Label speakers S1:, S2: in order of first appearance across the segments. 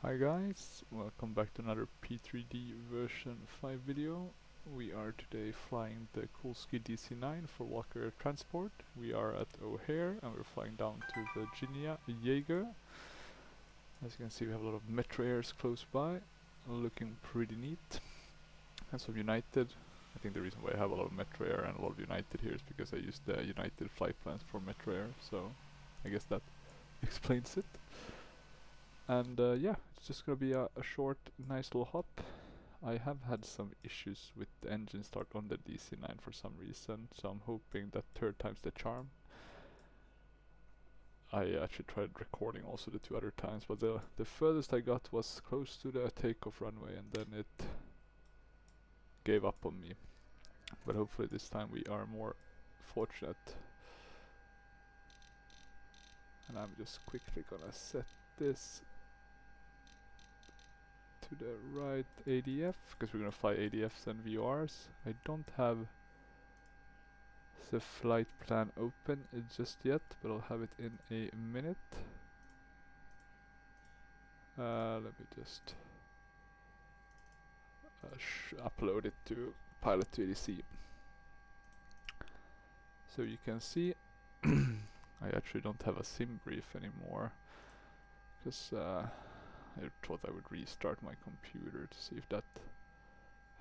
S1: Hi guys, welcome back to another P3D version 5 video. We are today flying the Coolsky DC-9 for Walker Air Transport. We are at O'Hare and we're flying down to Virginia Jaeger. As you can see, we have a lot of Metro Airs close by, looking pretty neat. And some United. I think the reason why I have a lot of Metro Air and a lot of United here is because I used the United flight plans for Metro Air, so I guess that explains it. And yeah, it's just gonna be a short, nice little hop. I have had some issues with the engine start on the DC-9 for some reason, so I'm hoping that third time's the charm. I actually tried recording also the two other times, but the furthest I got was close to the takeoff runway, and then it gave up on me. But hopefully this time we are more fortunate. And I'm just quickly gonna set this to the right ADF, because we're gonna fly ADFs and VORs. I don't have the flight plan open just yet, but I'll have it in a minute. Let me just upload it to Pilot to ADC. So you can see I actually don't have a sim brief anymore, because I thought I would restart my computer to see if that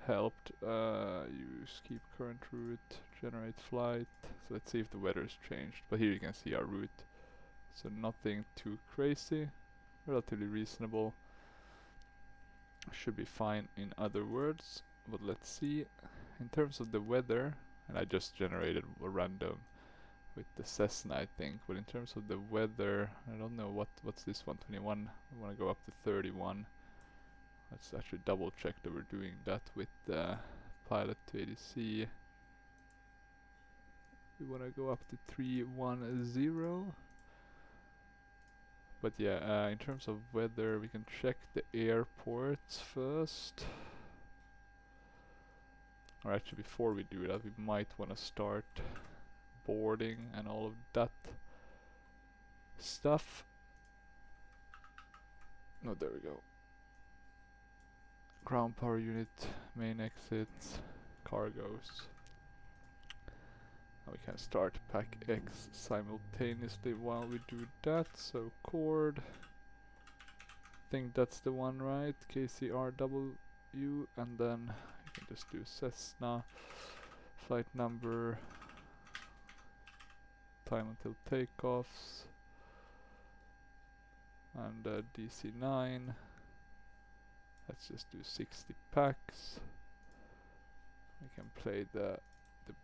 S1: helped. Use keep current route, generate flight. So let's see if the weather's changed. But here you can see our route. So nothing too crazy, relatively reasonable. Should be fine in other words, but let's see. In terms of the weather, and I just generated a random with the Cessna I think, but in terms of the weather, I don't know what's this 121. I want to go up to 31. Let's actually double check that we're doing that with the Pilot to ADC. We want to go up to 310. But yeah, in terms of weather, we can check the airports first. Or actually, before we do that, we might want to start boarding and all of that stuff. No, there we go. Ground power unit, main exits, cargoes. And we can start pack X simultaneously while we do that. So KORD, I think that's the one, right? KCRW, and then you can just do Cessna, flight number, time until takeoffs, and DC-9. Let's just do 60 packs. We can play the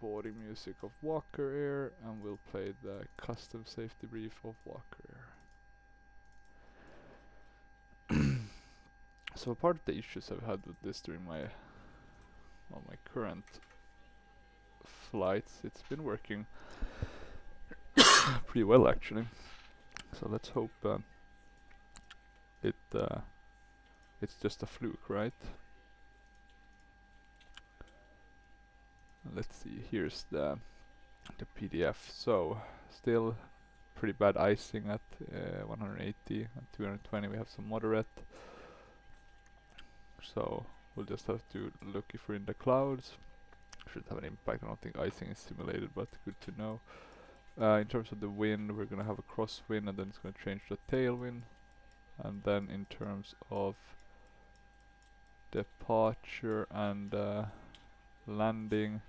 S1: boarding music of Walker Air, and we'll play the custom safety brief of Walker Air. So part of the issues I've had with this during my current flights, it's been working pretty well actually. So let's hope it's just a fluke, right? Let's see, here's the PDF. So still pretty bad icing at 180 and 220. We have some moderate, so we'll just have to look if we're in the clouds. Shouldn't have an impact. I don't think icing is simulated, but good to know. In terms of the wind, we're gonna have a crosswind and then it's gonna change to a tailwind. And then in terms of departure and landing,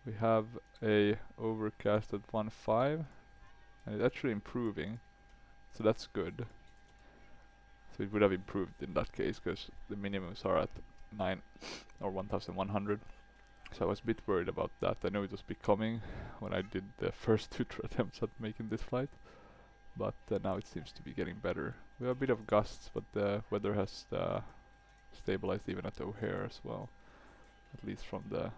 S1: we have a overcast at 1.5 and it's actually improving, so that's good. So it would have improved in that case because the minimums are at 9 or 1100. So I was a bit worried about that. I know it was becoming when I did the first two attempts at making this flight, but now it seems to be getting better. We have a bit of gusts, but the weather has stabilized even at O'Hare as well, at least from the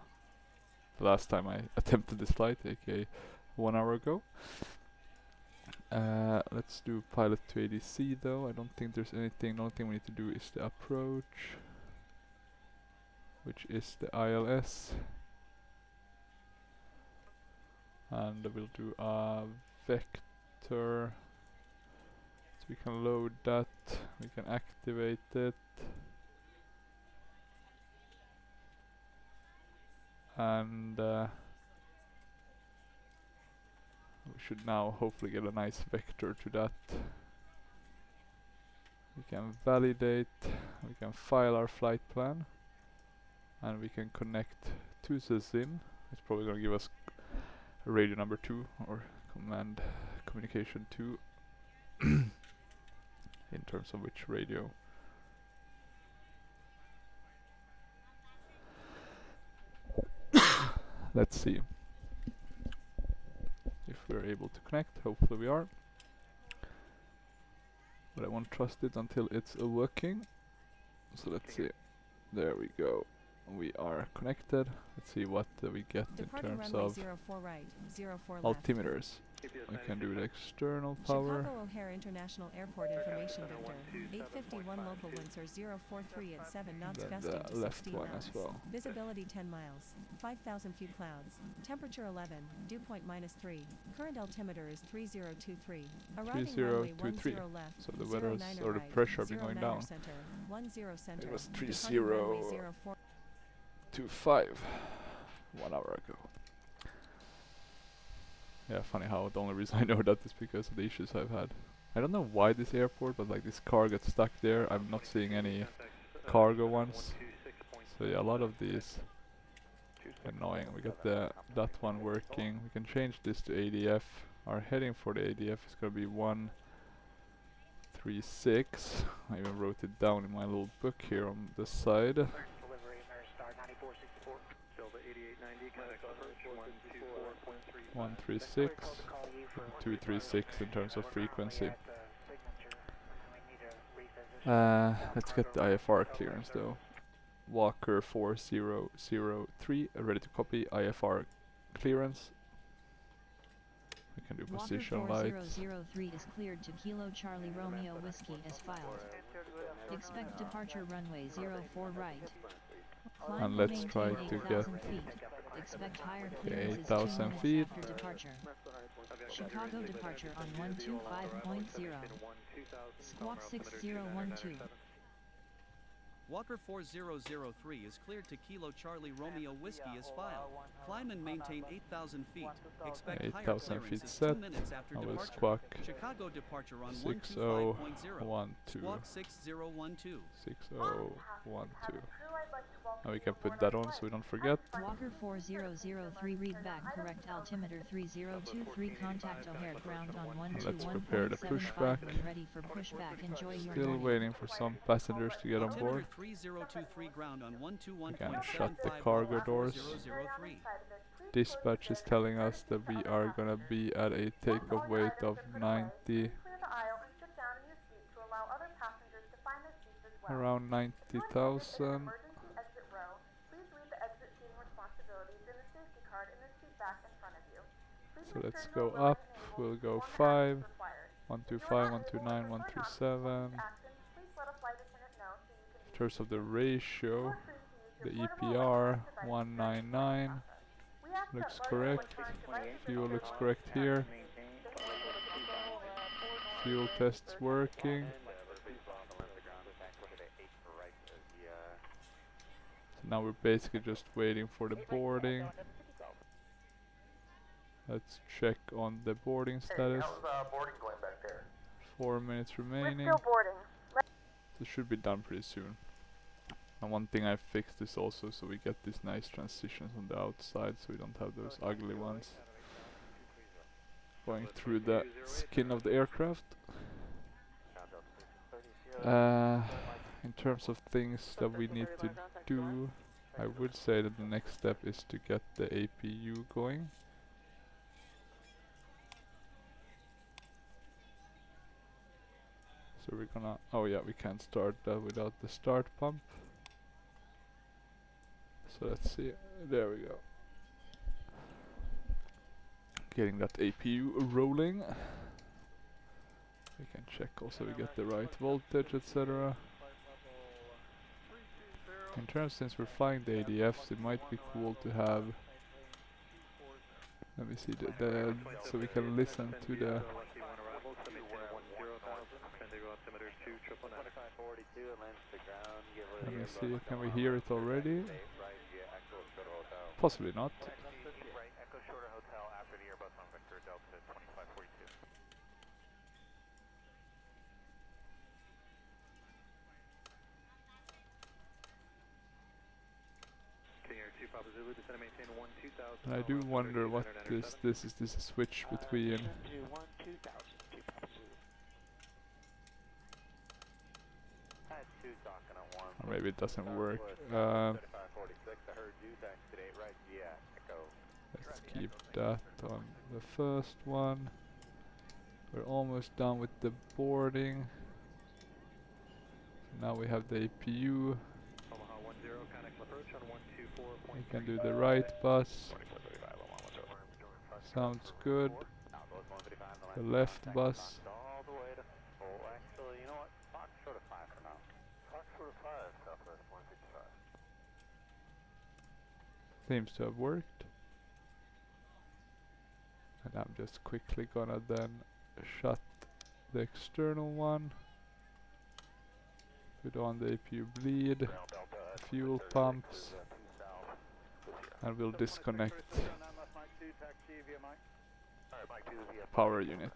S1: last time I attempted this flight, aka 1 hour ago. Let's do Pilot to ADC though. I don't think there's anything. The only thing we need to do is the approach, which is the ILS. And we'll do a vector. Let's we can load that, we can activate it. And we should now hopefully get a nice vector to that. We can validate, we can file our flight plan, and we can connect to the SIM. It's probably going to give us radio number 2 or command communication 2 in terms of which radio. Let's see if we're able to connect. Hopefully we are, but I won't trust it until it's working. So let's see. There we go. We are connected. Let's see what we get in terms of altimeters. We can do the external power.
S2: Chicago O'Hare International Airport Information Vector. 851 local winds are 043 at 7 knots, gusting to 16 knots.
S1: As well.
S2: Visibility 10 miles. 5,000 feet clouds. Temperature 11. Dew point -3. Current altimeter is 3023. Arriving runway 10 left.
S1: So the weather or the pressure has been going down.
S2: Center. 10 center.
S1: It was 3025 1 hour ago. Yeah, funny how the only reason I know that is because of the issues I've had. I don't know why this airport, but like this car gets stuck there. I'm not seeing any cargo ones. So yeah, a lot of these annoying. We got that one working. We can change this to ADF. Our heading for the ADF is gonna be 136. I even wrote it down in my little book here on the side. 136, 236 in terms of frequency. Let's get the IFR clearance though. Walker 4003, ready to copy IFR clearance. We can do position
S3: Walker
S1: lights.
S3: 4003 is cleared to Kilo Charlie Romeo Whiskey as filed. Expect departure runway 04 right. Climb
S1: And let's try to get
S3: feet. Expect higher clearance
S1: 8,000 feet.
S3: after departure. Chicago departure on 125.0. Squawk 6012.
S4: Walker 4003 is cleared to Kilo Charlie Romeo Whiskey as filed. Climb and maintain 8,000 feet. Expect higher
S1: 8,000 feet
S4: clearances
S1: set.
S4: 2 minutes after
S1: I will
S4: departure.
S1: squawk
S4: Chicago departure on
S1: 6012.
S4: 125.0. Squawk 6012.
S1: 6012. Now we can put that on so we don't forget.
S3: Walker 4003 read back correct altimeter 3023 contact O'Hare ground on 121.75
S1: Let's prepare the pushback.
S3: when ready for pushback. Enjoy your
S1: Still
S3: morning.
S1: waiting for some passengers to get on board.
S4: 3023 ground on 121.75
S1: We can shut the cargo doors.
S4: 4003.
S1: Dispatch is telling us that we are gonna be at a takeoff weight of 90, around 90,000. So let's go up. We'll go 5, 125, 129, 137. In terms of the ratio, the EPR 199 looks correct. Fuel looks correct here. Fuel tests working. So now we're basically just waiting for the boarding. Let's check on the boarding status.
S5: How's boarding going back there?
S1: 4 minutes remaining.
S6: We're still boarding.
S1: So it should be done pretty soon. And one thing I fixed is also so we get these nice transitions on the outside, so we don't have those ugly ones going through the skin of the aircraft. In terms of things that we need to do, I would say that the next step is to get the APU going. So we're gonna, oh yeah, we can't start that without the start pump. So let's see, there we go. Getting that APU rolling. We can check also we get the right voltage, etc. In terms, since we're flying the ADFs, it might be cool to have, let me see, so we can listen to the Let me see, can we hear it already? Possibly not. And I do wonder what this is. This a switch between. Or maybe it doesn't work. Let's keep that on the first one. We're almost done with the boarding. So now we have the APU. We can do the right bus. Sounds good. The left bus. Seems to have worked. And I'm just quickly gonna then shut the external one. Put on the APU bleed, fuel pumps, and we'll disconnect power unit.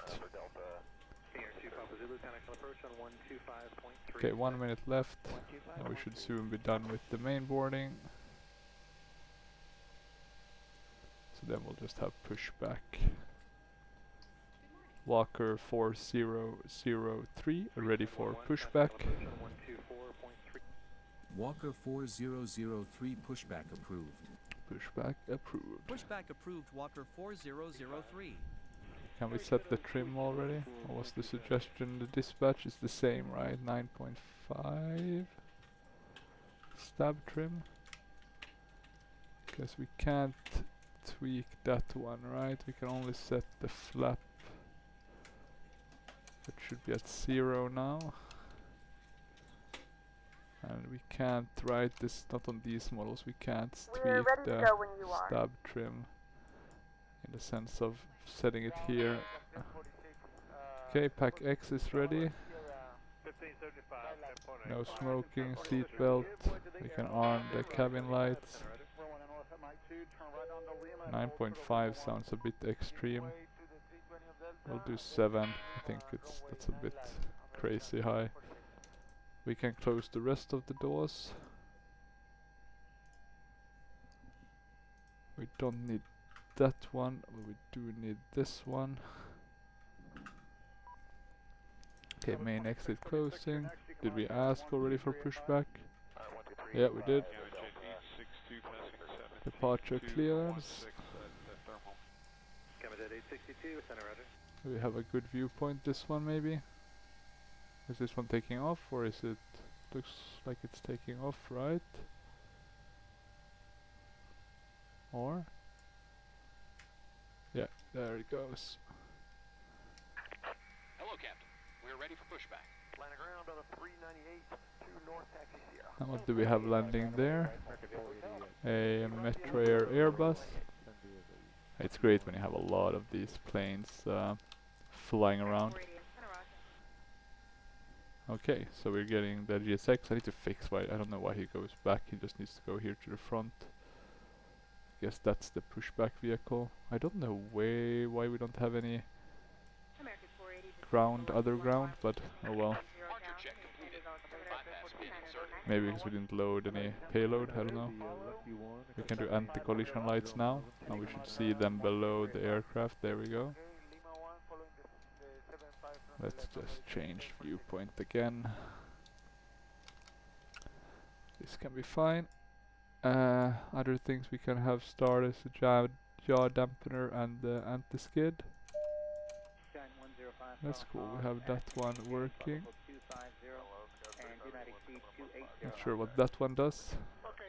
S1: Okay, 1 minute left, and we should soon be done with the main boarding. So then we'll just have pushback. Walker 4003 ready for pushback.
S5: Walker 4003 pushback approved.
S1: Pushback approved.
S4: Pushback approved, Walker 4003.
S1: Can we set the trim already? What was the suggestion? The dispatch is the same, right? 9.5 stab trim. Because we can't tweak that one, right? We can only set the flap. It should be at 0 now. And we can't, right? This not on these models. We can't tweak the stab trim in the sense of setting it here. Okay, pack X is ready. No smoking, seat belt. We can arm the cabin lights. 9.5 sounds a bit extreme. We'll do 7. I think that's a bit crazy high. We can close the rest of the doors. We don't need that one, but we do need this one. Okay, main exit closing. Did we ask already for pushback? Yeah, we did. Departure clearance. Do we have a good viewpoint this one maybe? Is this one taking off, or is it... looks like it's taking off, right? Or? Yeah, there it goes.
S6: Hello, Captain. We're ready for pushback.
S7: Landing ground on a 398 to North Taxi Sierra.
S1: And what do we have landing there? A Metro Air Airbus. It's great when you have a lot of these planes flying around. Okay, so we're getting the GSX. I need to fix why, I don't know why he goes back. He just needs to go here to the front. Guess that's the pushback vehicle. I don't know why we don't have any ground, other ground, but oh well. Maybe because we didn't load any payload, I don't know. We can do anti-collision lights now, and we should see them below the aircraft. There we go. Let's just change viewpoint again. This can be fine. Other things we can have start is a yaw dampener and the anti-skid. That's cool, we have that one working. Not sure what that one does.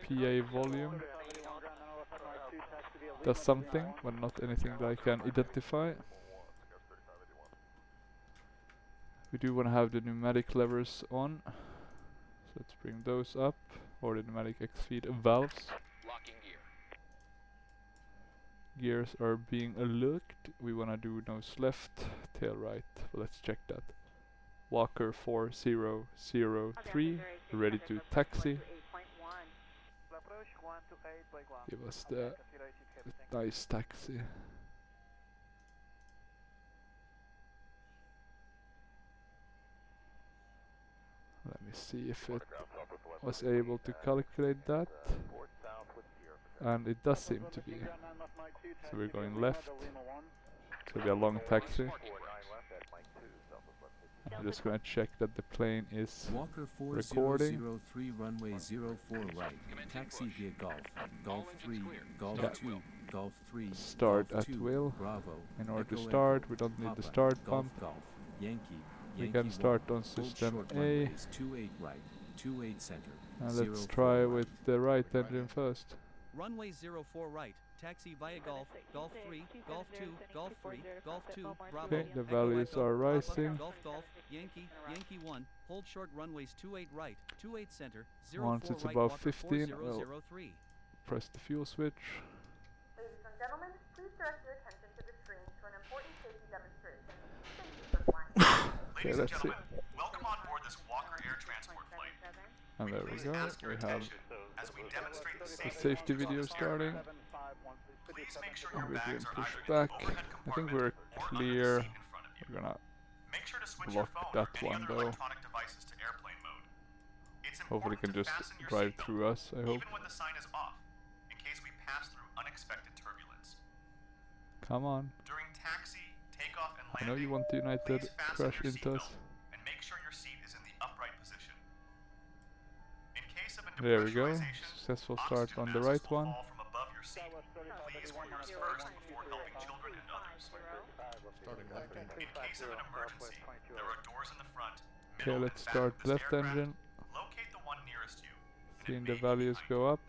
S1: PA volume does something, but not anything that I can identify. We do want to have the pneumatic levers on, so let's bring those up, or the pneumatic X-feed valves.
S6: Locking gear.
S1: Gears are being looked. We want to do nose left, tail right. Well, let's check that. Walker 4003, ready to taxi. Give us the nice taxi. Let me see if it was able to calculate that. And it does seem to be. So we're going left. So it'll be a long taxi. I'm just gonna check that the plane is
S5: Walker
S1: recording.
S5: 4003 runway 04 right. Taxi via Golf. Golf 3, Golf
S1: Yeah.
S5: 2, Golf 3,
S1: Start
S5: Golf
S1: at
S5: 2,
S1: will.
S5: Bravo.
S1: In order to
S5: Echo
S1: start,
S5: Echo,
S1: we don't need the
S5: Papa,
S1: start
S5: Golf
S1: pump.
S5: Golf, Yankee,
S1: We
S5: Yankee
S1: can start
S5: 1,
S1: on
S5: hold
S1: system
S5: short
S1: A.
S5: runways 28 right, 28 center.
S1: And
S5: 04
S1: let's try
S5: right.
S1: with the right engine first.
S4: Runway 04 right. Taxi via Golf, Golf 3, Golf 2, Golf 3, Golf 2, Bravo.
S1: Okay, the
S4: Echo
S1: values
S4: Echo,
S1: are
S4: Papa,
S1: rising.
S4: Golf Golf, Yankee, Yankee 1. Hold short runways 28 right, 28 center, 04
S1: Once it's
S4: right,
S1: above
S4: Walker
S1: 15,
S4: 4003.
S1: Press the fuel switch.
S8: Ladies and gentlemen, please direct your attention to the screen for an important safety demonstration. Thank you for flying.
S1: Okay, let's see.
S9: Welcome on board this Walker Air Transport flight.
S1: And there we
S9: Please
S1: go.
S9: ask your
S1: We have
S9: attention as we demonstrate the
S1: the
S9: safety
S1: safety
S9: features on
S1: video
S9: this
S1: starting.
S9: aircraft. Please make sure
S1: And
S9: your
S1: we're
S9: bags
S1: being
S9: are
S1: pushed
S9: either
S1: back.
S9: in the overhead
S1: I think
S9: compartment
S1: we're
S9: or under the
S1: clear.
S9: seat in front of you.
S1: We're gonna
S9: Make sure to switch
S1: block
S9: your phone
S1: that
S9: or any
S1: one,
S9: other
S1: though.
S9: electronic devices to airplane mode. It's
S1: hopefully
S9: important
S1: can
S9: to
S1: just
S9: fasten your
S1: drive
S9: seatbelt,
S1: through us, I hope.
S9: even when the sign is off, in case we pass through unexpected turbulence.
S1: Come on.
S9: During taxi, takeoff, and
S1: I
S9: landing,
S1: know you want the United
S9: please fasten
S1: crash
S9: your
S1: into us.
S9: seatbelt and make sure your seat is in the upright position. In case of a
S1: There we go.
S9: depressurization,
S1: Successful start
S9: oxygen
S1: on the
S9: masks
S1: right
S9: will
S1: one.
S9: fall from above your seat. Please wear yours first before helping children and others. In case of an emergency, there are doors in the front,
S1: Okay,
S9: middle,
S1: let's
S9: and back
S1: start
S9: of this
S1: left
S9: aircraft.
S1: engine.
S9: Locate the one nearest you. and it
S1: Seeing
S9: may
S1: the
S9: be
S1: values
S9: behind you.
S1: go up.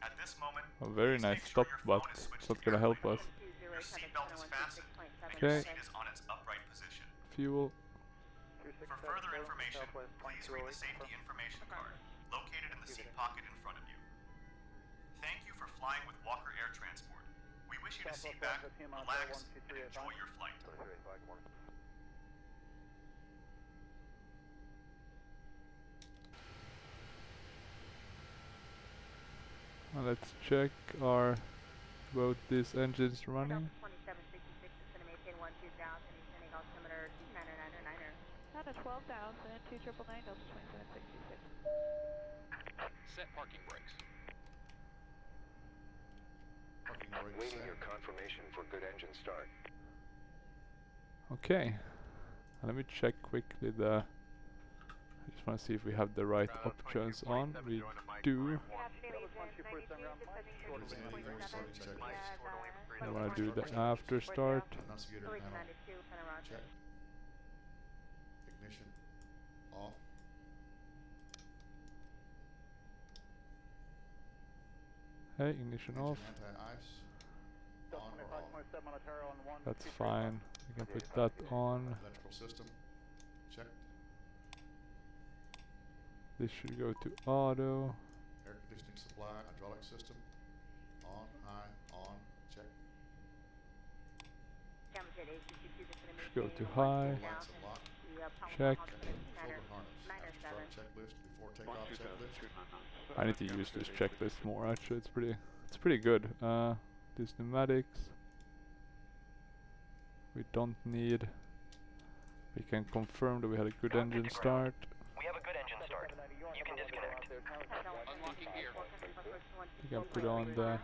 S9: At this moment,
S1: A very
S9: please
S1: nice
S9: make sure
S1: stop,
S9: your
S1: but
S9: phone is switched
S1: it's not
S9: to
S1: gonna help
S9: airplane
S1: us.
S9: mode. Your seatbelt is fastened, and your
S1: Okay.
S9: seat is on its upright position.
S1: Fuel.
S9: For further information, please read the safety information card located in the seat pocket in front of you. Thank you for flying with Walker Air Transport. We wish you to sit back, relax, and enjoy your flight.
S1: And let's check are both these engines running.
S8: 2766 is going to maintain 12,000, descending altimeter 999er.
S10: Not a 12,000, 2999, Delta 2766.
S6: Set parking brakes.
S11: Waiting your confirmation for good engine start.
S1: Okay. Let me check quickly the... I just want to see if we have the right options on. We do. I want to do the after start.
S12: Check. Ignition off.
S1: Hey, ignition off.
S12: Anti-ice on or off.
S1: That's fine. We can put that on.
S12: Electrical system checked.
S1: This should go to auto.
S12: Air conditioning supply, hydraulic system on, high, on, check.
S1: Should go to high.
S12: Lights and lock.
S1: Check.
S12: Filter harness. Start checklist before takeoff checklist.
S1: I need to use this checklist more. Actually, it's pretty good. These pneumatics. We don't need. We can confirm that we had a good engine start.
S11: We have a good engine start. You can disconnect.
S6: Unlocking gear.
S1: We can put on the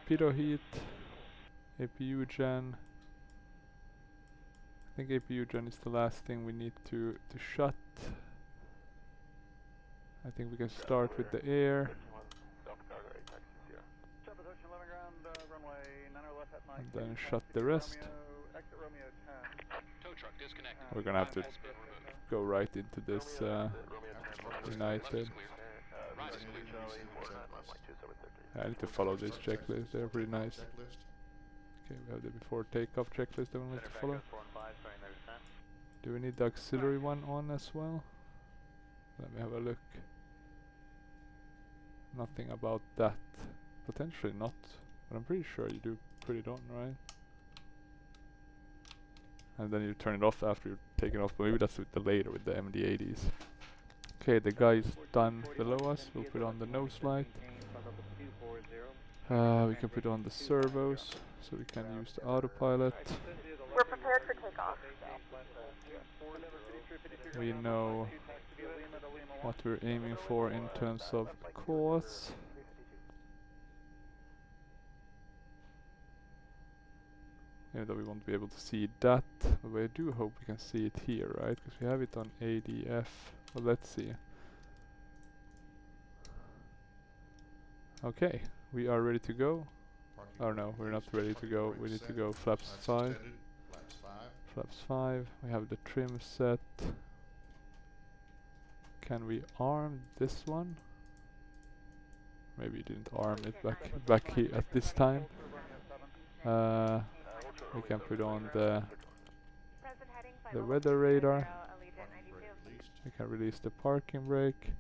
S1: pitot heat, APU gen. I think APU gen is the last thing we need to shut. I think we can start with the air. And then shut the rest.
S6: Tow truck disconnected.
S1: We're gonna have to
S6: Has been removed.
S1: go right into this United.
S6: Ride is clear.
S1: I need to follow this checklist, they're pretty nice.
S12: Checklist.
S1: Okay, we have the before takeoff checklist that we need to follow. Do we need the auxiliary one on as well? Let me have a look. Nothing about that. Potentially not, but I'm pretty sure you do put it on, right? and then you turn it off after you've taken off. But maybe that's with the later with the MD-80s. Okay, the guy is done below us. We'll put on the nose light. We can put on the servos, so we can use the autopilot.
S8: We're prepared for takeoff.
S1: We know what we're aiming for in terms of course. Even though we won't be able to see that, but I do hope we can see it here, right? Because we have it on ADF. Well, let's see. Okay, we are ready to go. Oh no, we're not ready to go. We need to go flaps 5. Flaps 5. We have the trim set. Can we arm this one? Maybe you didn't arm it back here at this time. We can put on the weather radar. We can release the parking brake.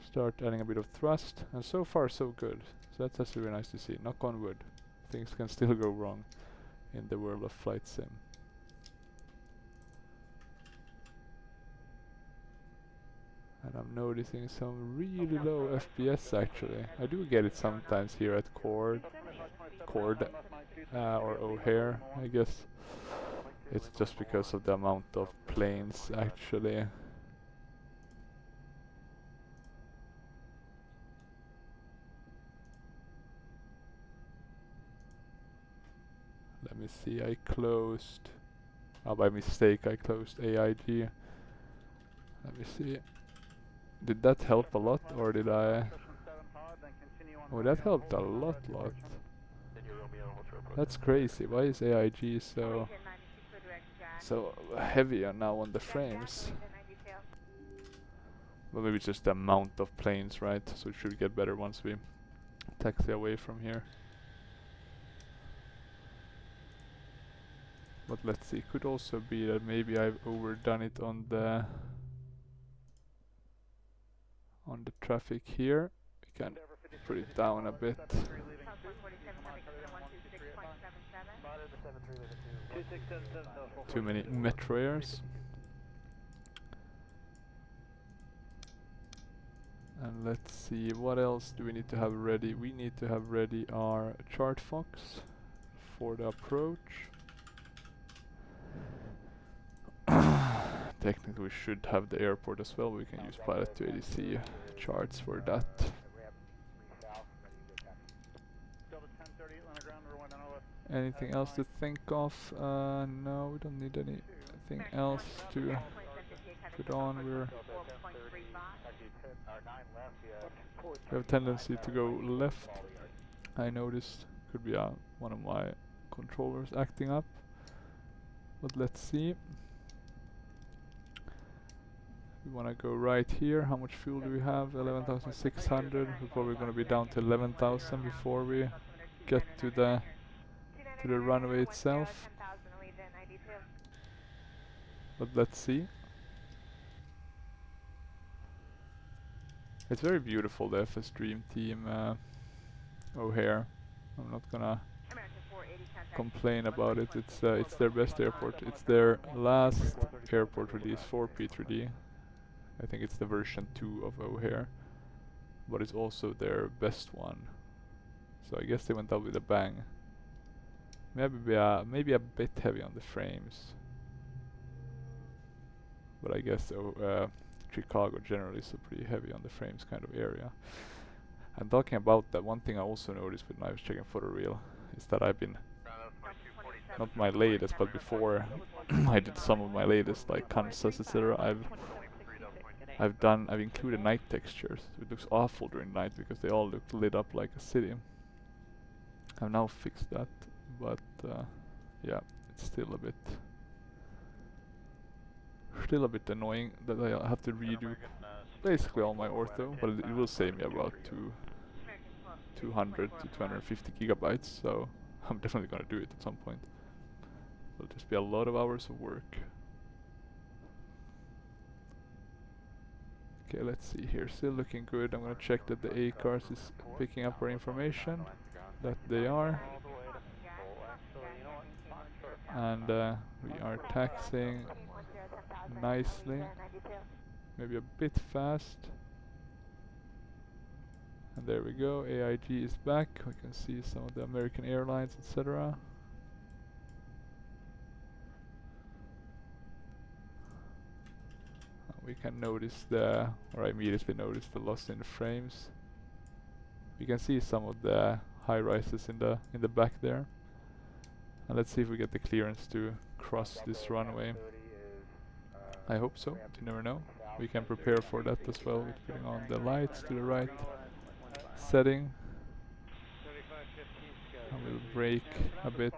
S1: Start adding a bit of thrust, and so far so good. So that's actually really nice to see. Knock on wood. Things can still go wrong in the world of flight sim. And I'm noticing some really low FPS actually. I do get it sometimes here at KORD or O'Hare. I guess it's just because of the amount of planes actually. Let me see, I closed, by mistake I closed AIG. Let me see. Did that help a lot, or did I? Oh, that helped a lot. That's crazy. Why is AIG so heavy now on the frames? Well, maybe it's just the amount of planes, right? So it should get better once we taxi away from here. But let's see, could also be that maybe I've overdone it on the traffic here. We can put it down a bit. Too many metro airs. And let's see, what else do we need to have ready? We need to have ready our chart fox for the approach. Technically we should have the airport as well. We can use Pilot to ADC charts for that. Anything else to think of? No, we don't need anything else to put on. We have a tendency to go left. I noticed could be one of my controllers acting up. But let's see. We want to go right here. How much fuel do we have? 11,600. We're probably going to be down to 11,000 before we get to the runway itself. But let's see. It's very beautiful, the FS Dream Team O'Hare. I'm not gonna complain about it. It's their best airport. It's their last airport release for P3D. I think it's the version 2 of O'Hare, but it's also their best one. So I guess they went out with a bang. Maybe a bit heavy on the frames, but I guess Chicago generally is a pretty heavy on the frames kind of area. And talking about that, one thing I also noticed when I was checking Photoreel is that I've been, not my latest, but before I did some of my latest like Kansas, etc. I've included night textures. It looks awful during night because they all look lit up like a city. I've now fixed that, but yeah, it's still a bit annoying that I have to redo basically all my ortho, but it will save me about 200 to 250 gigabytes, so I'm definitely gonna do it at some point. It'll just be a lot of hours of work. Okay, let's see here. Still looking good. I'm gonna check that the A-cars is picking up our information. That they are. And we are taxiing nicely, maybe a bit fast. And there we go, AIG is back. We can see some of the American Airlines, etc. We can notice the, or I immediately notice the loss in frames. We can see some of the high rises in the back there. And let's see if we get the clearance to cross this runway. I hope so, you never know. We can prepare for that as well with putting on the lights to the right setting. And we'll brake a bit.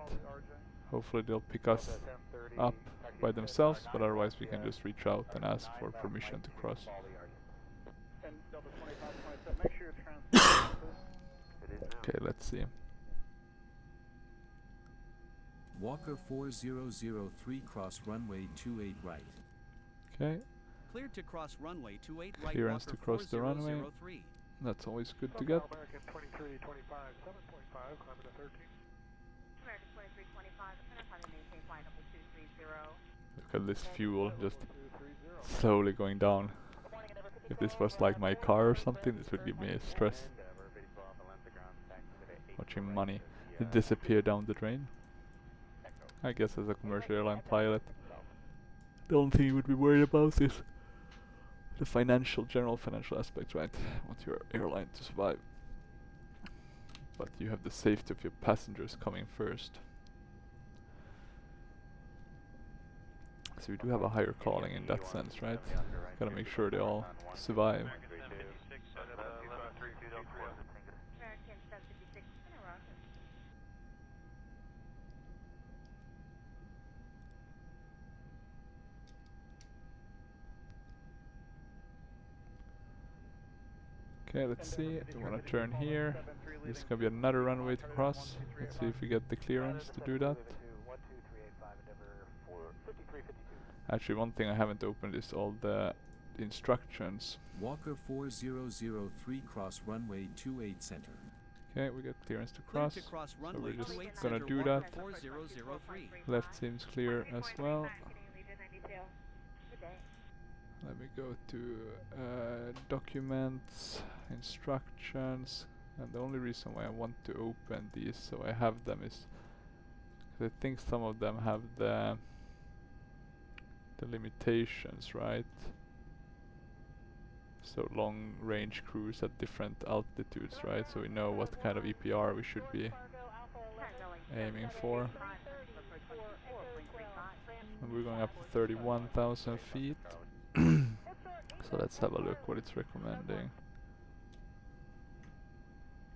S1: Hopefully they'll pick us up by themselves, but otherwise we can just reach out and ask for permission to cross. Okay, let's see.
S5: Walker 4003 cross runway 28 right.
S1: Okay.
S4: Cleared to cross runway 28 right.
S1: Clearance to
S4: Walker
S1: cross the runway.
S4: 4003.
S1: That's always good to get.
S7: American 2325, 7.5, climate to 13.
S8: American 2325, climbing maintain flight level 230.
S1: Look at this fuel just slowly going down. If this was like my car or something, this would give me a stress. Watching money disappear down the drain. I guess as a commercial airline pilot, the only thing you would be worried about is the general financial aspects, right? Want your airline to survive. But you have the safety of your passengers coming first. So we do have a higher calling in that sense, right? Gotta make sure they all survive. Okay, let's see. We want to turn here. There's gonna be another runway to cross. Let's see if we get the clearance to do that. Actually, one thing I haven't opened is all the instructions.
S5: Walker 4003 cross runway 28 center.
S1: Okay, we get clearance to cross.
S4: To cross
S1: So
S4: runway
S1: we're just
S4: 28
S1: gonna
S4: center,
S1: do
S4: Walker
S1: that.
S4: 4003.
S1: Left seems clear as well. Let me go to documents, instructions, and the only reason why I want to open these so I have them is because I think some of them have the limitations, right? So long range cruise at different altitudes, right? So we know what kind of EPR we should be aiming for. And we're going up to 31,000 feet. So let's have a look what it's recommending.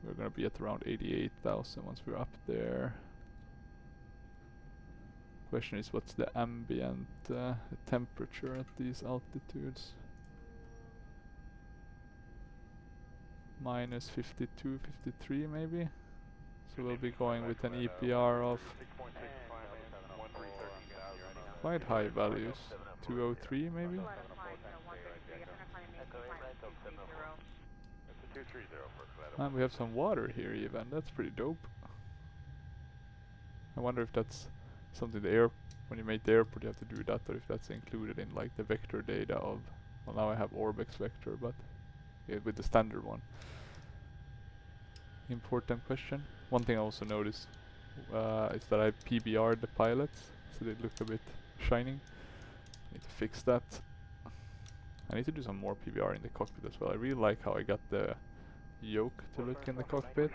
S1: We're gonna be at around 88,000 once we're up there. Question is, what's the ambient temperature at these altitudes? Minus 52, 53 maybe? So we'll be going with an EPR of quite high values. 203 maybe? And we have some water here even, that's pretty dope. I wonder if that's something when you make the airport you have to do that, or if that's included in like the vector data of, well now I have Orbex vector, but yeah, with the standard one. Important question. One thing I also noticed is that I PBR'd the pilots, so they look a bit shining. I need to fix that. I need to do some more PBR in the cockpit as well. I really like how I got the yoke to look in the cockpit.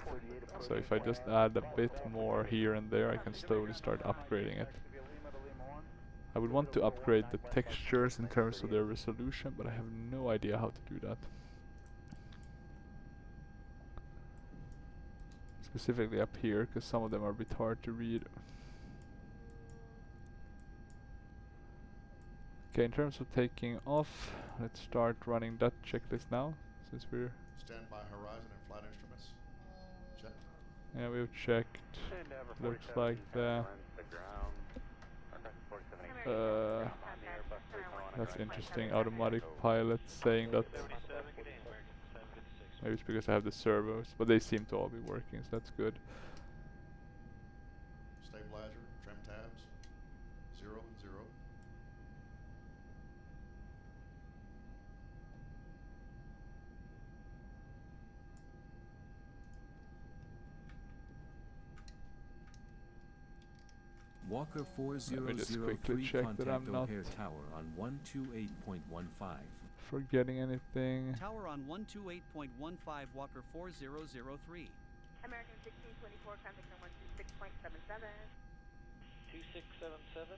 S1: So if I just add a bit more here and there, I can slowly start upgrading it. I would want to upgrade the textures in terms of their resolution, but I have no idea how to do that. Specifically up here, because some of them are a bit hard to read. Okay, in terms of taking off, let's start running that checklist now, since we're...
S12: Stand by horizon and flight instruments. Check.
S1: Yeah, we've checked. Looks like the... that's interesting, automatic pilot saying that... Maybe it's because I have the servos, but they seem to all be working, so that's good.
S12: Stabilizer, trim tabs.
S5: Walker
S1: Let me just quickly
S5: 4003
S1: check that
S5: contact
S1: I'm not
S5: O'Hare Tower on 128.15.
S1: forgetting anything.
S4: Tower on 128.15 Walker 4003.
S8: American 1624, contact number 26.77.
S13: 2677,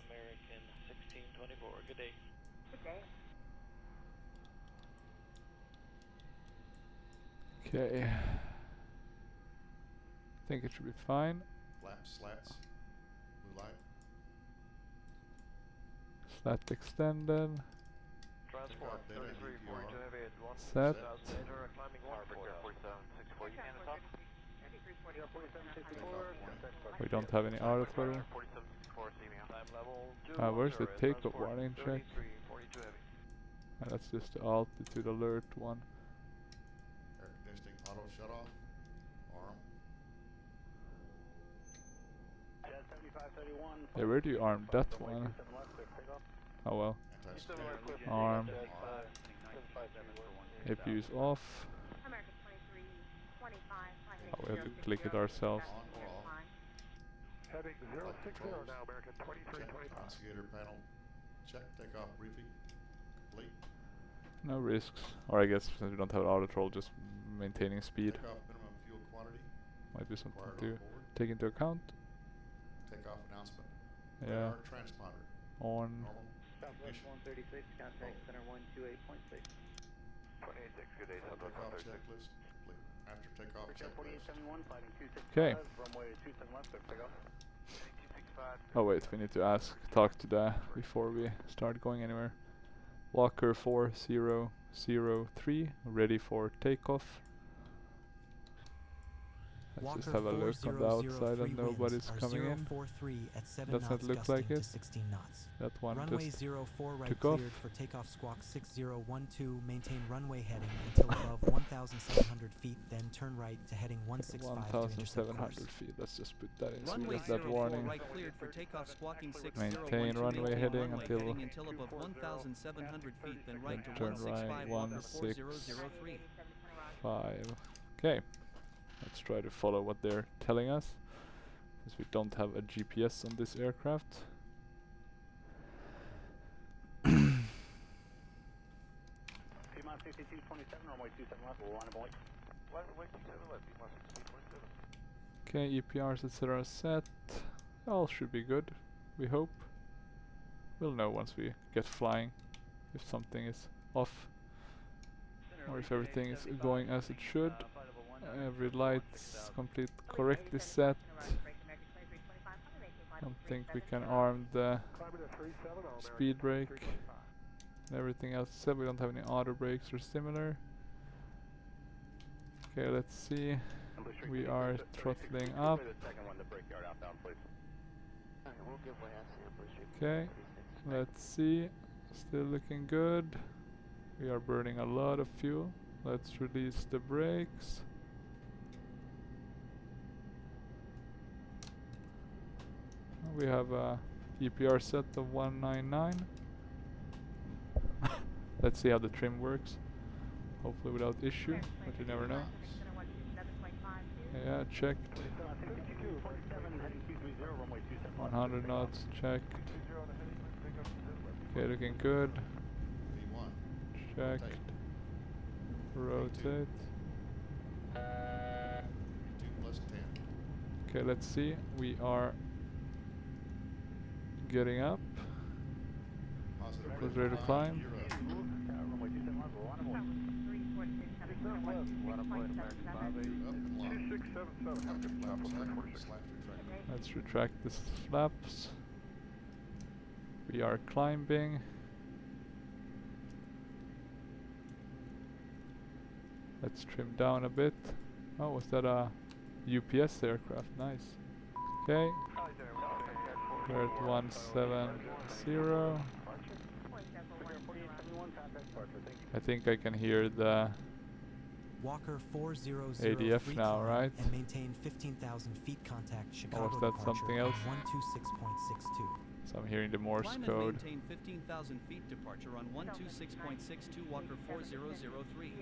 S13: American 1624. Good day.
S8: Good day.
S1: Okay. I think it should be fine.
S12: Flaps, slats, blue light.
S1: Slat extended.
S7: Transport, 3342 heavy at 1.
S1: Set.
S7: Climbing 4764. You can stop.
S1: We don't have any auto throttle. Where's the takeoff warning check? That's just the altitude alert one.
S12: Air conditioning auto shut off. Arm.
S1: Hey, where do you arm that one? Oh well. Arm. APU's off. Oh, we have to click it ourselves.
S7: Heading 060 now, American 2325.
S12: Navigator panel. Check takeoff briefing. Complete.
S1: No risks. Or I guess since we don't have auto throttle, just maintaining speed.
S12: Takeoff minimum fuel quantity.
S1: Might be something
S12: Required
S1: to
S12: on board.
S1: take into account.
S12: Takeoff announcement.
S1: Yeah.
S12: Radar transponder.
S1: On.
S12: Normal.
S13: Southwest 136, contact center 128.6.
S7: 286, good day, Southwest
S12: Takeoff
S7: 136.
S12: checklist. Complete. After takeoff checklist.
S13: 4871, fighting 265.
S1: Okay.
S13: Runway 27 left, clear takeoff.
S1: Oh wait, we need to talk to the before we start going anywhere. Walker 4003, ready for takeoff. Let's just have a look on the outside and nobody's coming in. Doesn't look like it. That one
S14: runway
S1: just
S14: 04 right
S1: took off.
S14: cleared for takeoff squawk 6012. Maintain runway heading until above 1,700 feet, then turn right to heading 165 to intercept
S1: 1,700
S14: course.
S1: feet. Let's just put that in. So
S4: Runway
S1: there's that
S4: 04
S1: warning.
S4: right cleared for takeoff squawking 6012.
S1: Maintain runway heading
S4: runway
S1: until
S4: heading until above 1,700 feet, then right to
S1: turn
S4: 165
S1: right
S4: Walker 4003.
S1: 5. Okay. Let's try to follow what they're telling us, because we don't have a GPS on this aircraft.
S13: Piedmont 6227, runway 27 left, we'll line up point.
S7: Runway 27 left, Piedmont 6227.
S1: Okay, EPRs etc. set. All should be good, we hope. We'll know once we get flying if something is off or if everything is going as it should. Every light's correctly set. Don't think we can arm the speed brake. Everything else said, we don't have any auto brakes or similar. Okay, let's see. We are throttling up. Okay, let's see. Still looking good. We are burning a lot of fuel. Let's release the brakes. We have a EPR set of 199. Let's see how the trim works. Hopefully without issue, but you never know. Yeah, checked. 100 knots, checked. Okay, looking good. Checked. Rotate. Okay, let's see. We are getting up. Was ready to climb. Let's retract the flaps. We are climbing. Let's trim down a bit. Oh, was that a UPS aircraft? Nice. Okay. We're at 170. I think I can hear the
S14: Walker 4003
S1: ADF now,
S14: climb
S1: right?
S14: and maintain 15,000 feet contact Chicago
S1: Or was that
S14: departure
S1: something
S14: at
S1: else?
S14: 126.62.
S1: So I'm hearing the Morse
S4: Climb and
S1: code.
S4: maintain 15,000 feet departure on 126.62 Walker 4003.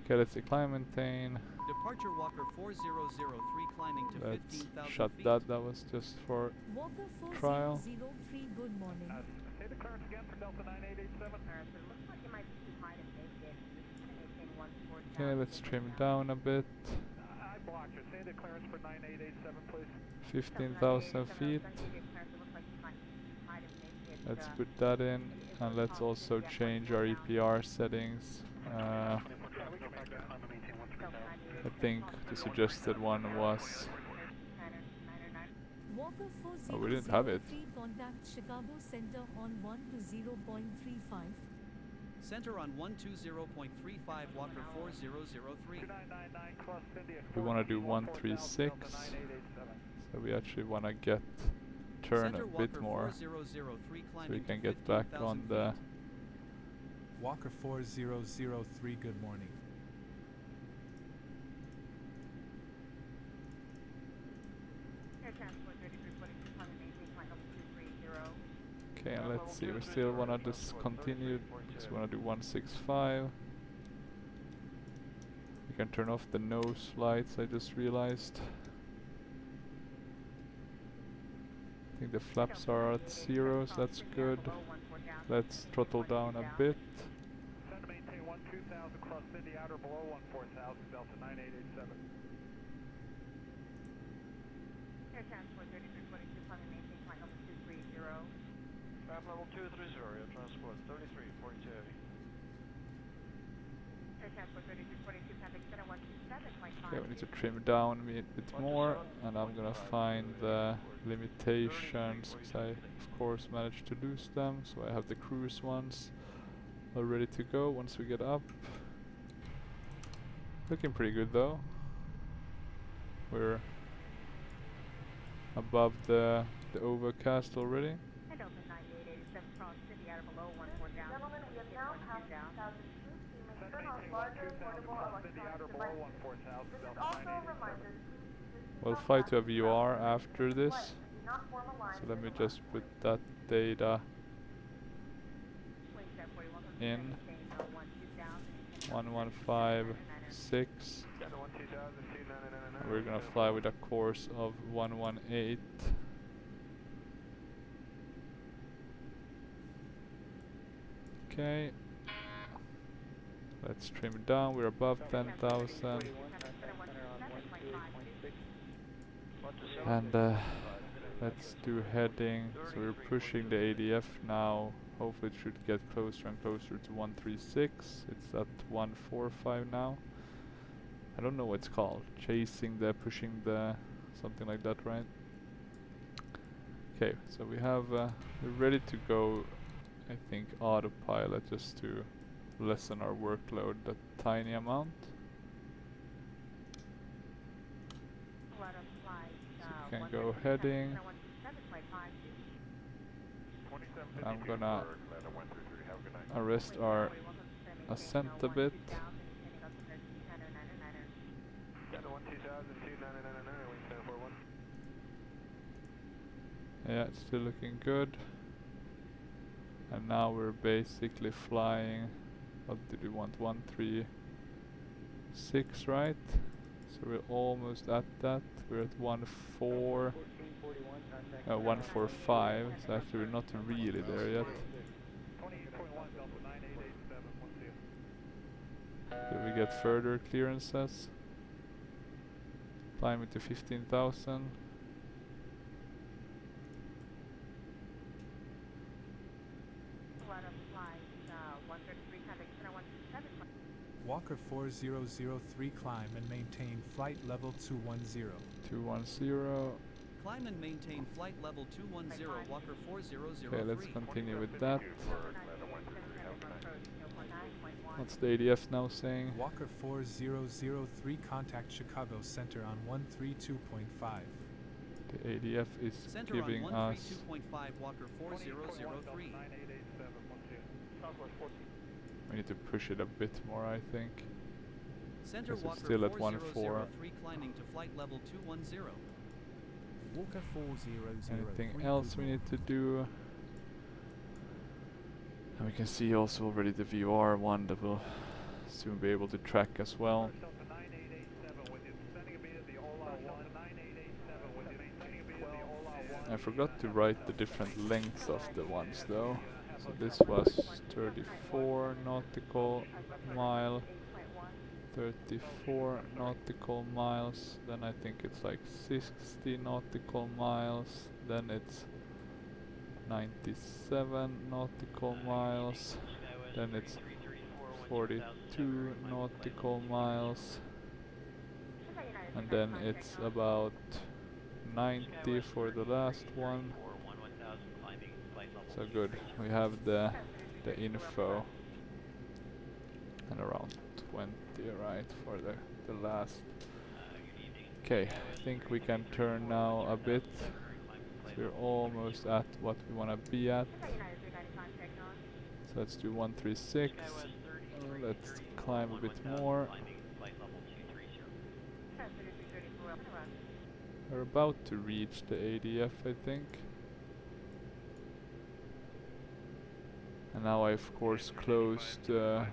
S1: Okay, let's see, climb, maintain.
S4: Departure Walker 4003 climbing to
S1: Let's
S4: 15,000
S1: shut
S4: feet.
S1: that. That was just for
S2: Walker
S1: trial.
S2: 4003, good morning.
S13: Say the clearance again for Delta 9887.
S8: It looks like you might be too high to make it. Just gonna maintain 14000.
S1: Okay, let's trim down a bit.
S13: I blocked you. Say the clearance for 9887, please.
S1: 15,000 feet. Let's put that in, and let's also change our EPR settings. I think the suggested one was...
S2: Walker
S1: Oh, we didn't have it.
S2: 4003, contact Chicago Center on 120.35.
S4: Center on 120.35 Walker 4003.
S1: We want to do 136, so we actually want to get turn
S4: Center
S1: a
S4: Walker
S1: bit more,
S4: 4003
S1: so we
S4: climbing
S1: can
S4: to
S1: get back
S4: 15,000
S1: on the...
S14: Walker 4003, good morning.
S8: Air Transport 3342, climbing maintain flight level 230.
S1: Okay, and let's see, we still want to discontinue, because we want to do 165. We can turn off the nose lights, I just realized. I think the flaps are at 0, so that's good. Let's throttle down a bit.
S13: Send to maintain 12000 cross Cindy outer below 14000 Delta 9887.
S8: Air Transport 3342, climbing maintain flight level 230.
S7: Map level 230, Air Transport 3342.
S8: Air Transport 3342, contact center 127.5.
S1: Okay, we need to trim down a bit more, and I'm gonna find the limitations, because I of course managed to lose them, so I have the cruise ones all ready to go once we get up. Looking pretty good though. We're above the overcast already.
S8: And open 9887 cross Cindy outer below 14000. Gentlemen, we have now passed 2,000 feet. You may turn off larger portable electronic devices. This is also a reminder.
S1: We'll fly to a VOR after this, so let me just put that data in. 1156. And we're gonna fly with a course of 118. Okay, let's trim it down. We're above 10,000. And let's do heading. So we're pushing the ADF now. Hopefully it should get closer and closer to 136. It's at 145 now. I don't know what it's called. Chasing the, pushing the, something like that, right? Okay, so we have, we're ready to go, I think, autopilot, just to lessen our workload a tiny amount. So we can go heading. I'm gonna arrest our ascent a bit. Yeah, it's still looking good. And now we're basically flying, what did we want, 136, right? So we're almost at that. We're at 145, so actually we're not really there yet. Did we get further clearances? Climbing to 15,000.
S15: Walker 4003, climb and maintain flight level 210.
S1: 210.
S4: Climb and maintain flight level 210 Walker 4003.
S1: Okay, let's continue with that. What's the ADF now saying?
S15: Walker 4003, contact Chicago Center on 132.5.
S1: The ADF is
S4: Center
S1: giving
S4: on
S1: us
S4: 132.5 Walker 4003.
S1: We need to push it a bit more, I think.
S4: Center
S1: Walker
S4: Walker
S1: still at
S4: 4003 climbing to flight level 210.
S14: Walker 4003.
S1: Anything else we need to do? And we can see also already the VR one that will soon be able to track as well. I forgot to write the different lengths of the ones though. So this was 34 nautical mile, 34 nautical miles, then I think it's like 60 nautical miles, then it's 97 nautical miles, then it's 42 nautical miles, and then it's about 90 for the last one. So good, we have the info, and around 20 right for the last. Okay, I think we can turn now a bit. We're almost at what we want to be at. So let's do 136. Let's climb a bit more. We're about to reach the ADF, I think. And now I of course closed a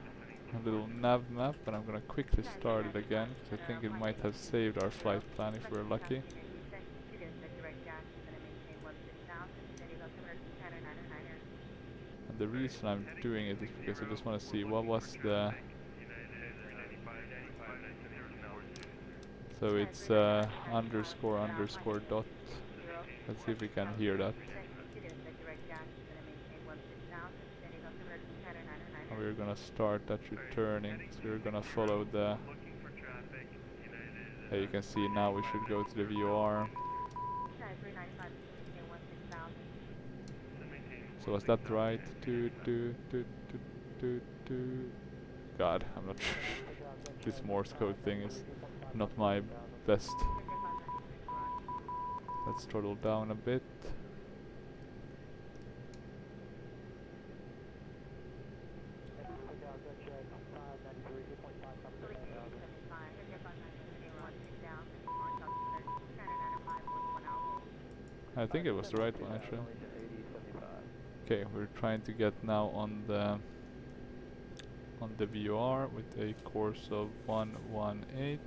S1: little nav map, but I'm gonna quickly start it again because I think it might have saved our flight plan if we're lucky. And the reason I'm doing it is because I just want to see what was the... So it's underscore underscore dot. Let's see if we can hear that. And we're gonna start that returning, so we're gonna follow the... You can see now we should go to the VOR. So was that right? God, I'm not sure. This Morse code thing is not my best. Let's throttle down a bit. I think it was the right one actually. Okay, we're trying to get now on the VOR with a course of 118.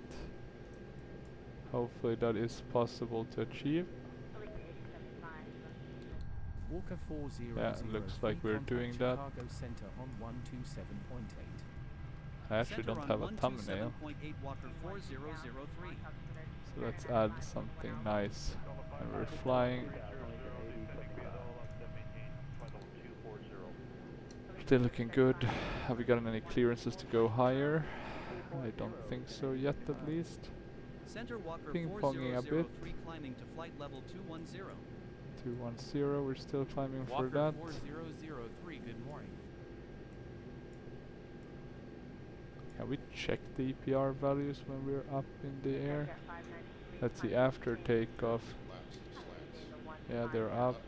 S1: Hopefully that is possible to achieve.
S5: Walker 4003,
S1: yeah, it looks like we're doing that.
S5: Chicago Center on 127.8.
S1: I actually don't have a thumbnail. So let's add something nice when we're flying. Still looking good. Have we gotten any clearances to go higher? I don't think so yet, at least.
S4: Center Walker
S1: Ping-ponging a bit.
S4: climbing to flight level 210.
S1: 210, we're still climbing
S5: Walker
S1: for that.
S5: 4003, good morning.
S1: Can we check the EPR values when we're up in the air? Let's see, after takeoff. Yeah, they're up.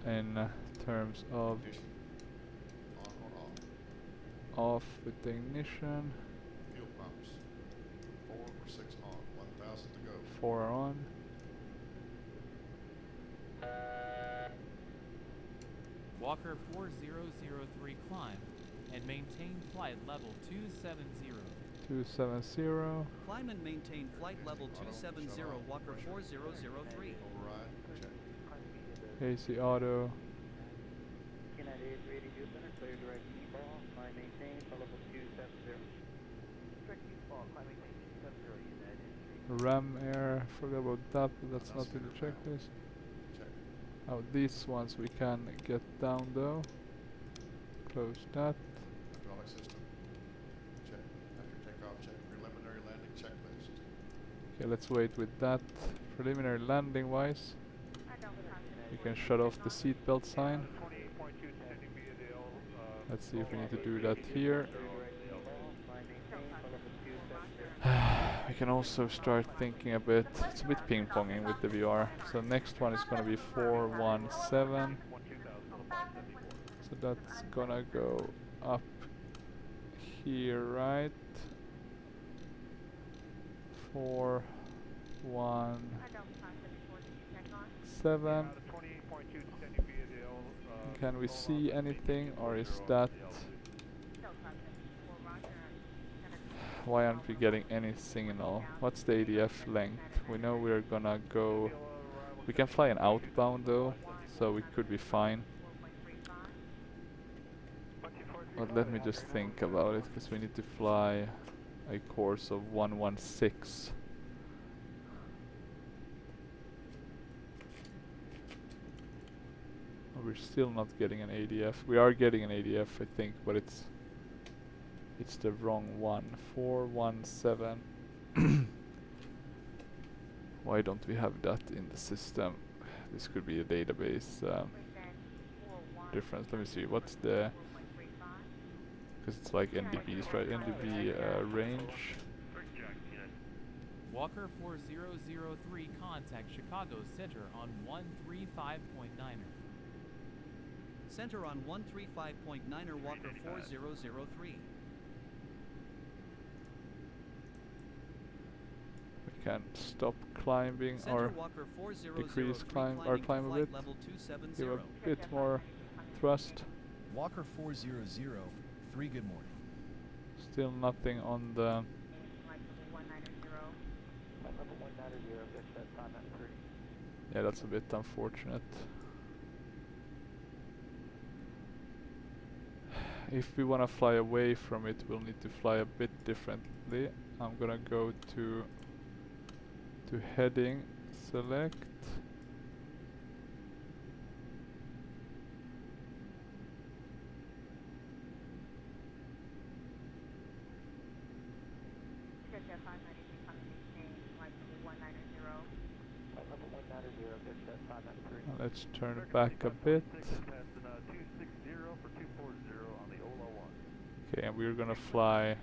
S1: In terms of off with the ignition.
S12: Fuel pumps. 4 or 6 on. 1,000 to go.
S1: 4 are on.
S16: Walker 4003 climb and maintain flight level 270.
S1: 270.
S4: Climb and maintain flight level 270 Walker 4003.
S1: AC auto. Ram air, forgot about that, but that's not in the checklist. Oh, these ones we can get down though. Close that.
S12: Hydraulic system. Check. After takeoff, check preliminary landing checklist.
S1: Okay, let's wait with that. Preliminary landing wise, we can shut off the seatbelt sign. Let's see if we need to do that here. We can also start thinking a bit, it's a bit ping-ponging with the VR. So next one is gonna be 417. So that's gonna go up here, right? 417. Can we see anything, or is that... Why aren't we getting any signal? What's the ADF length? We know we're gonna go... We can fly an outbound though, so we could be fine. But let me just think about it, because we need to fly a course of 116. We're still not getting an ADF. We are getting an ADF, I think, but it's the wrong one. 417. Why don't we have that in the system? This could be a database difference. Let me see. What's the... Because it's like NDBs, right? NDB range.
S16: Walker 4003, contact Chicago Center on 135.9er.
S4: Center on 135.9er Walker 4003.
S1: We can stop climbing
S4: Center
S1: or
S4: Walker
S1: decrease
S4: climb
S1: or climb a bit.
S4: level 270.
S1: Give a bit more thrust.
S17: Walker 4003, good morning.
S1: Still nothing on the... Yeah, that's a bit unfortunate. If we want to fly away from it, we'll need to fly a bit differently. I'm gonna go to heading, select. Let's turn it back a bit. Okay, and we're gonna fly...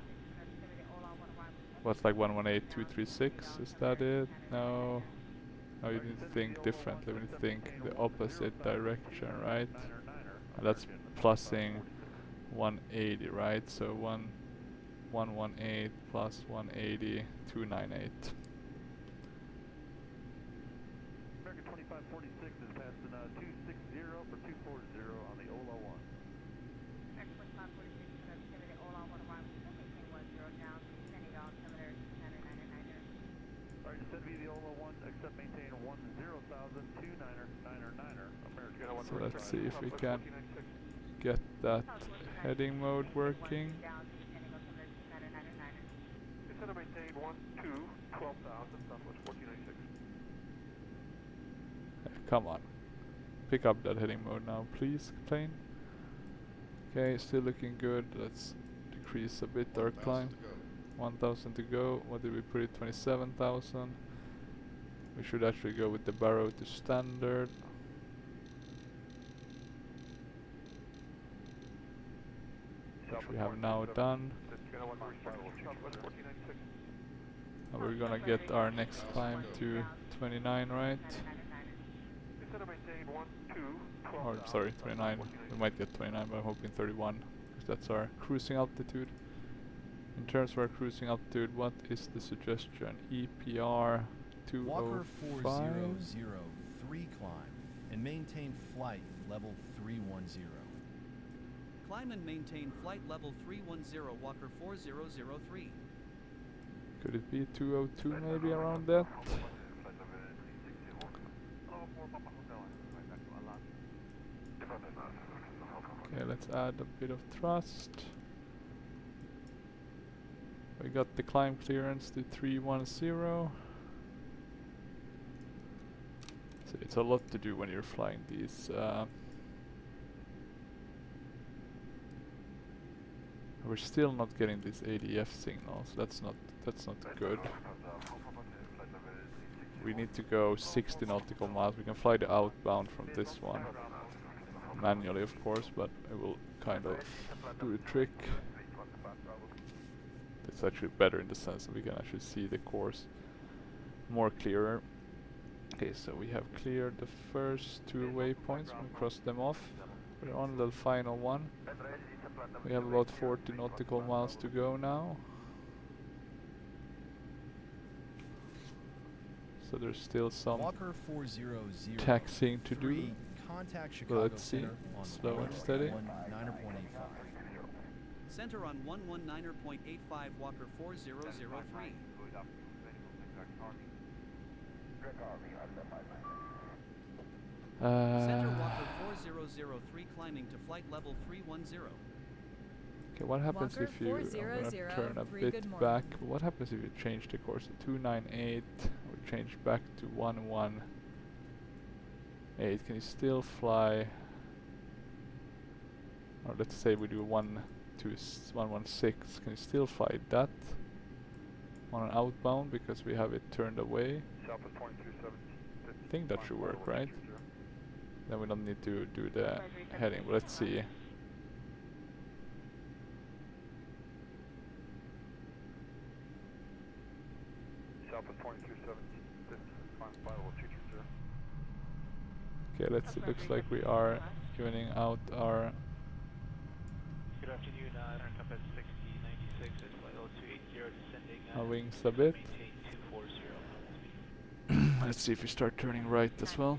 S1: What's like 118236? Is that it? No. No, you need to think differently. We need to think the opposite direction, right? And that's plussing 180, right? So 118 plus 180, 298.
S13: American 2546 is passing 260 for 240 on the Ola 1.
S8: American 2546 is activity Ola 1 arrival, 10 down, descending altimeter 999er.
S13: Alright, descend via the Ola 1, accept maintain 10,000, 29er. American.
S1: So let's see if we can get that heading mode working.
S7: Descend maintain 12,000, southwest 1496.
S1: Come on. Pick up that heading mode now, please, plane. Okay, still looking good. Let's decrease a bit our climb. 1,000 to go. What did we put it? 27,000. We should actually go with the barrow to standard. Which we have now done. And we're gonna get our next climb to 29, right? Or sorry, 29. We might get 29, but I'm hoping 31, because that's our cruising altitude. In terms of our cruising altitude, what is the suggestion? EPR 205.
S17: Walker 4003, climb and maintain flight level 310.
S4: Climb and maintain flight level 310 Walker 4003.
S1: Could it be 202 maybe around that? Okay, let's add a bit of thrust. We got the climb clearance to 310. So it's a lot to do when you're flying these. We're still not getting these ADF signals. That's not good. We need to go 60 nautical miles. We can fly the outbound from this one. Manually, of course, but it will kind of do the trick. It's actually better in the sense that we can actually see the course more clearer. Okay, so we have cleared the first two waypoints. We'll cross them off. We're on the final one. We have about 40 nautical miles to go now. So there's still some
S17: Walker 400
S1: taxiing to do.
S17: Contact
S1: So
S17: Chicago
S1: let's see.
S17: Center on
S1: Slow and steady.
S17: 119.85.
S4: Center on 119.85 Walker 4003. Center Walker 4003 climbing to flight level 310.
S1: Okay, what happens
S2: Walker
S1: if you I'm gonna turn a
S2: 400,
S1: bit
S2: good morning.
S1: back? What happens if you change the course to 298 or change back to 118? Can you still fly? Or let's say we do 116. Can you still fly that on an outbound because we have it turned away? I think that should work, right? Then we don't need to do the heading. But let's see. Okay, let's see. Looks like we are evening out our
S13: Good afternoon, Compass 6096 at flight level 280 descending.
S1: our wings a bit.
S13: Maintain 240.
S1: Let's see if we start turning right as well.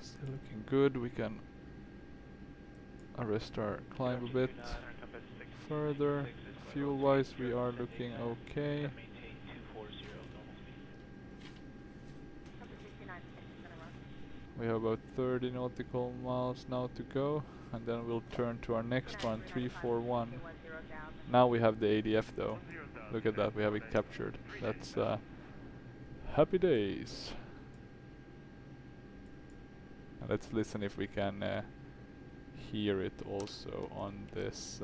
S1: Still looking good. We can arrest our climb a bit further. Fuel wise we are looking okay.
S13: Maintain 240 normal speed.
S1: We have about 30 nautical miles now to go, and then we'll turn to our next one, 341. Now we have the ADF though. Look at that, we have it captured. That's happy days. And let's listen if we can hear it also on this.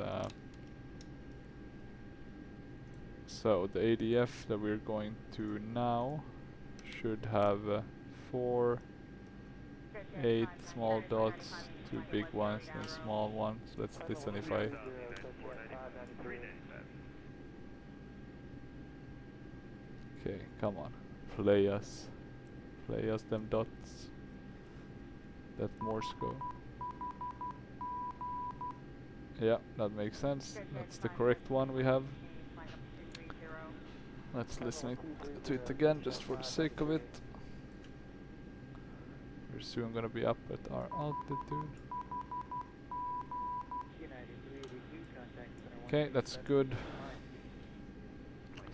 S1: So the ADF that we're going to now should have 4, 8 small dots, 2 big ones and small ones. Let's listen if I... Okay, come on. Play us them dots. That Morse code. Yeah, that makes sense. That's the correct one we have. Let's listen to it again just for the sake of it. We're soon gonna be up at our altitude. Okay, that's good.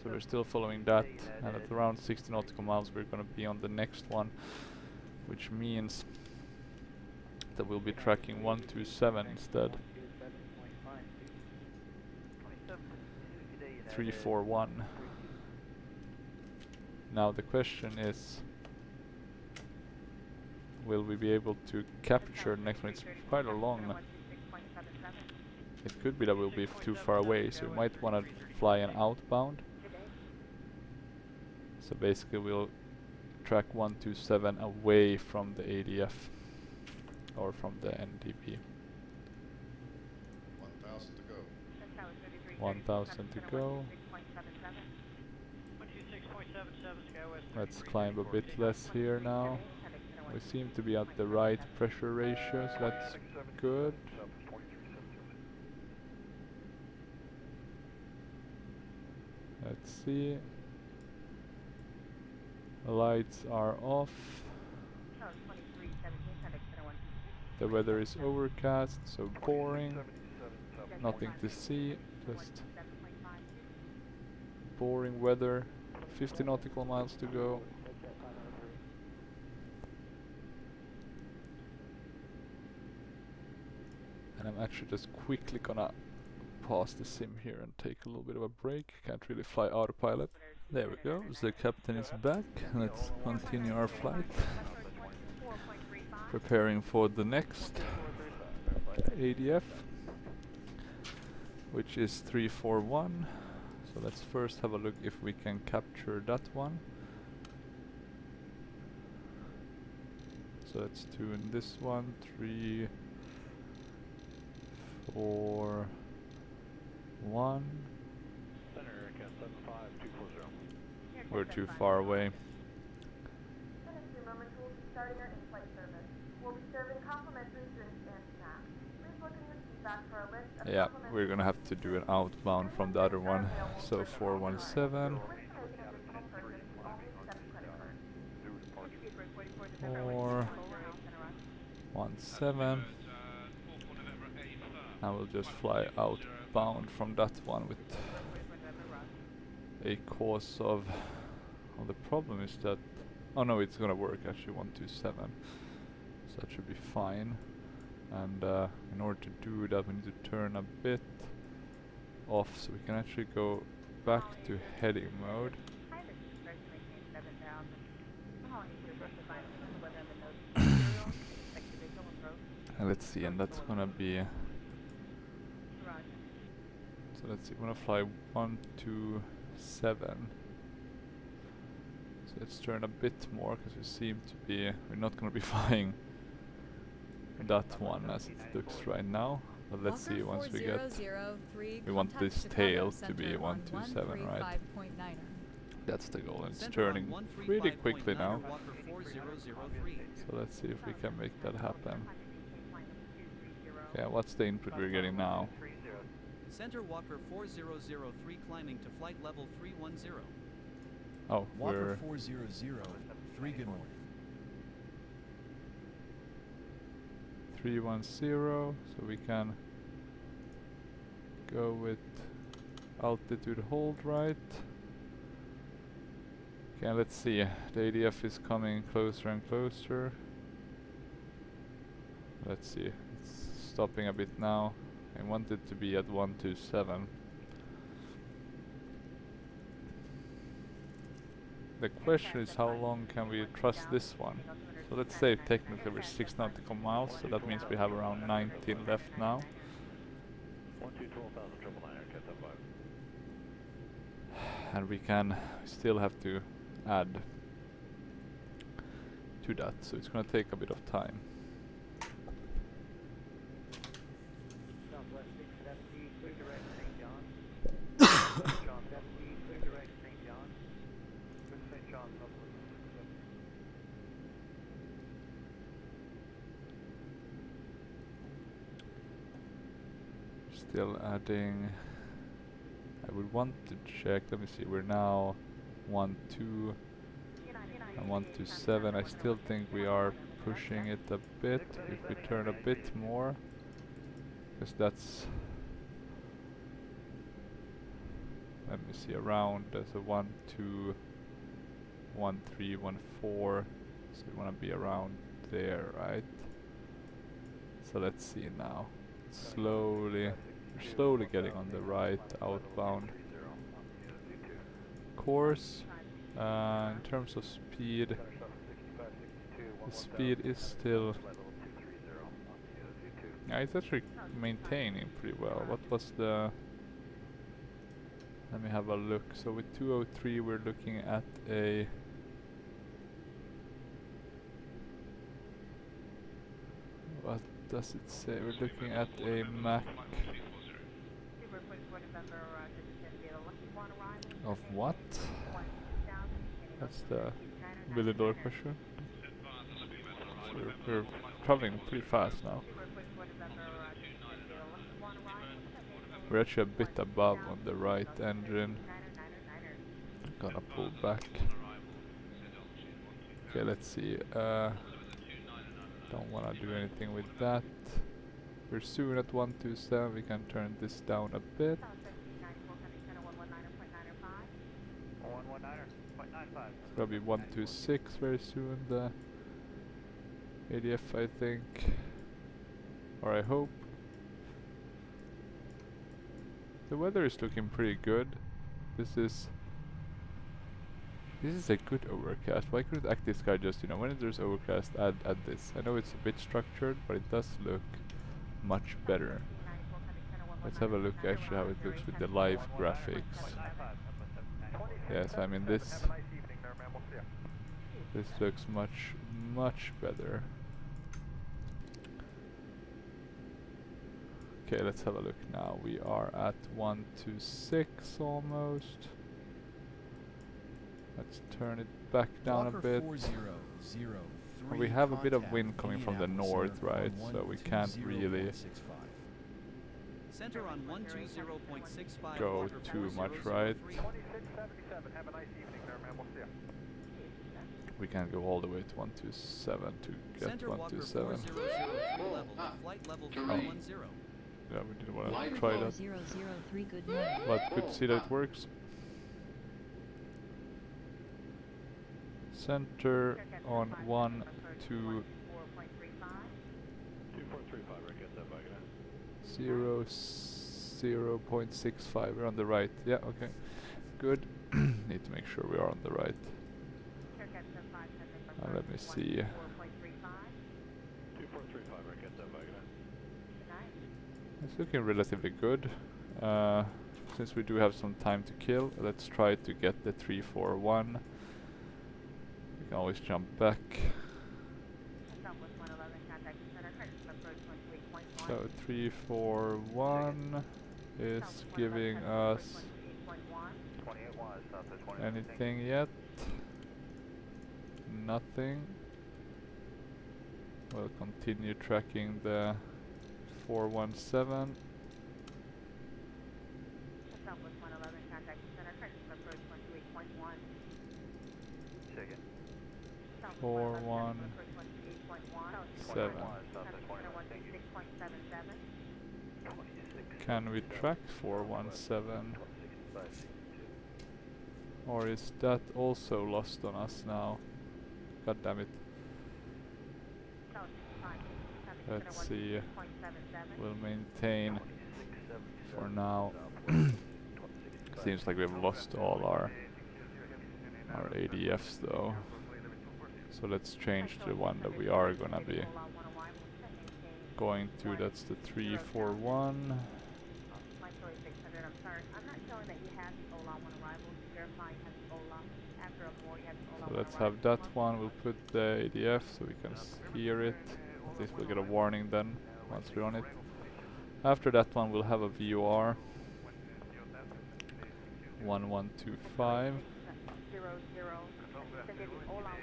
S1: So we're still following that, and at around 60 nautical miles we're gonna be on the next one, which means that we'll be tracking 127 instead. 341. Now the question is, will we be able to capture the next one? It's quite a long... It could be that we'll be too far away, so we might want to fly an outbound. So basically we'll track 127 away from the ADF, or from the NDP.
S12: 1,000 to go.
S1: 1,000 to go. Let's climb a bit less here now. We seem to be at the right pressure ratio, so that's good. Let's see. The lights are off. The weather is overcast, so boring. Nothing to see, just boring weather. 50 nautical miles to go. And I'm actually just quickly gonna pause the sim here and take a little bit of a break. Can't really fly autopilot. There we go, the captain is back. Let's continue our flight. Preparing for the next ADF, which is 341. So let's first have a look if we can capture that one. So let's tune this one, 3, 4, 1. We're too far away. Yeah, we're gonna have to do an outbound from the other one. So 417. 4, 17. And we'll just fly outbound from that one with a course of... Well, the problem is that... Oh no, it's gonna work actually, 127. So that should be fine. And in order to do that we need to turn a bit off so we can actually go back to heading mode. And let's see, and that's gonna be... So let's see, we're gonna fly 127. So let's turn a bit more because we seem to be... We're not gonna be flying that one as it looks right now. But let's see once we get... We want this tail to be 127, right? That's the goal, and it's turning pretty quickly now. So let's see if we can make that happen. Okay, what's the input we're getting now?
S4: Center Walker 4003 climbing to flight level 310.
S1: Oh,
S17: Walker 400, 3 good morning.
S1: 310, so we can go with altitude hold right. Okay, let's see, the ADF is coming closer and closer. Let's see, it's stopping a bit now. I want it to be at 127. The question is how long can we trust this one? So let's say technically we're 6 nautical miles, so that means we have around 19 left now. And we still have to add to that, so it's gonna take a bit of time. Still adding. I would want to check, let me see, we're now 1, 2 and 127. I still think we are pushing it a bit. If we turn a bit more, because that's, let me see, around, there's a 1, 2, 1, 3, 1, 4, so we want to be around there, right? So let's see now, we're slowly getting on the right outbound course. In terms of speed, the speed is still... Yeah, it's actually maintaining pretty well. What was the... Let me have a look. So with 203 we're looking at a... What does it say? We're looking at a Mach... Of what? That's the $1 question. So we're traveling pretty fast now. We're actually a bit above on the right engine. Gonna pull back. Okay, let's see. Don't wanna do anything with that. We're soon at 127. We can turn this down a bit. It's gonna be 126 very soon, the ADF, I think, or I hope. The weather is looking pretty good. This is a good overcast. Why couldn't Active Sky just, you know, when there's overcast, add this? I know it's a bit structured, but it does look much better. Let's have a look actually how it looks with the live graphics. Yes, I mean this looks much better. Okay, let's have a look now. We are at 126 almost. Let's turn it back down a bit. And we have a bit of wind coming from the north, right? So we can't really
S4: Center on 120.65
S1: go too much, right? we can go all the way to 127 to get
S4: Center Walker
S1: 127.
S4: 4003 level at flight level 310.
S1: Yeah, we didn't want to try that.
S3: 003, good morning.
S1: But good to see that it works. Center on 1, 2, 0, 0.65. We're on the right. Yeah, okay. Good. Need to make sure we are on the right. Let me see. It's looking relatively good. Since we do have some time to kill, let's try to get the 341. We can always jump back. So 341 is giving us anything yet? Nothing. We'll continue tracking the 417. Four, 1, 7. Can we track 417? Or is that also lost on us now? God damn it. Let's see. We'll maintain for now. Seems like we've lost all our ADFs though. So let's change to the one that we are gonna be going to. That's the 341. So let's have that one. We'll put the ADF so we can hear it. At least we'll get a warning then once we're on it. After that one we'll have a VOR 1125.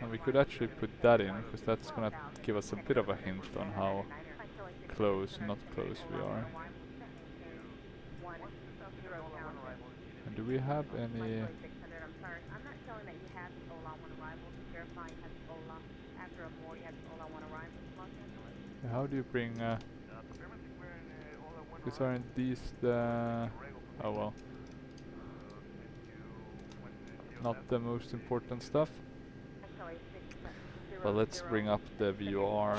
S1: And we could actually put that in, because that's gonna give us a bit of a hint on how close, not close we are. And do we have any... How do you bring... because aren't these the... Oh well. Not the most important stuff. But let's bring up the VOR.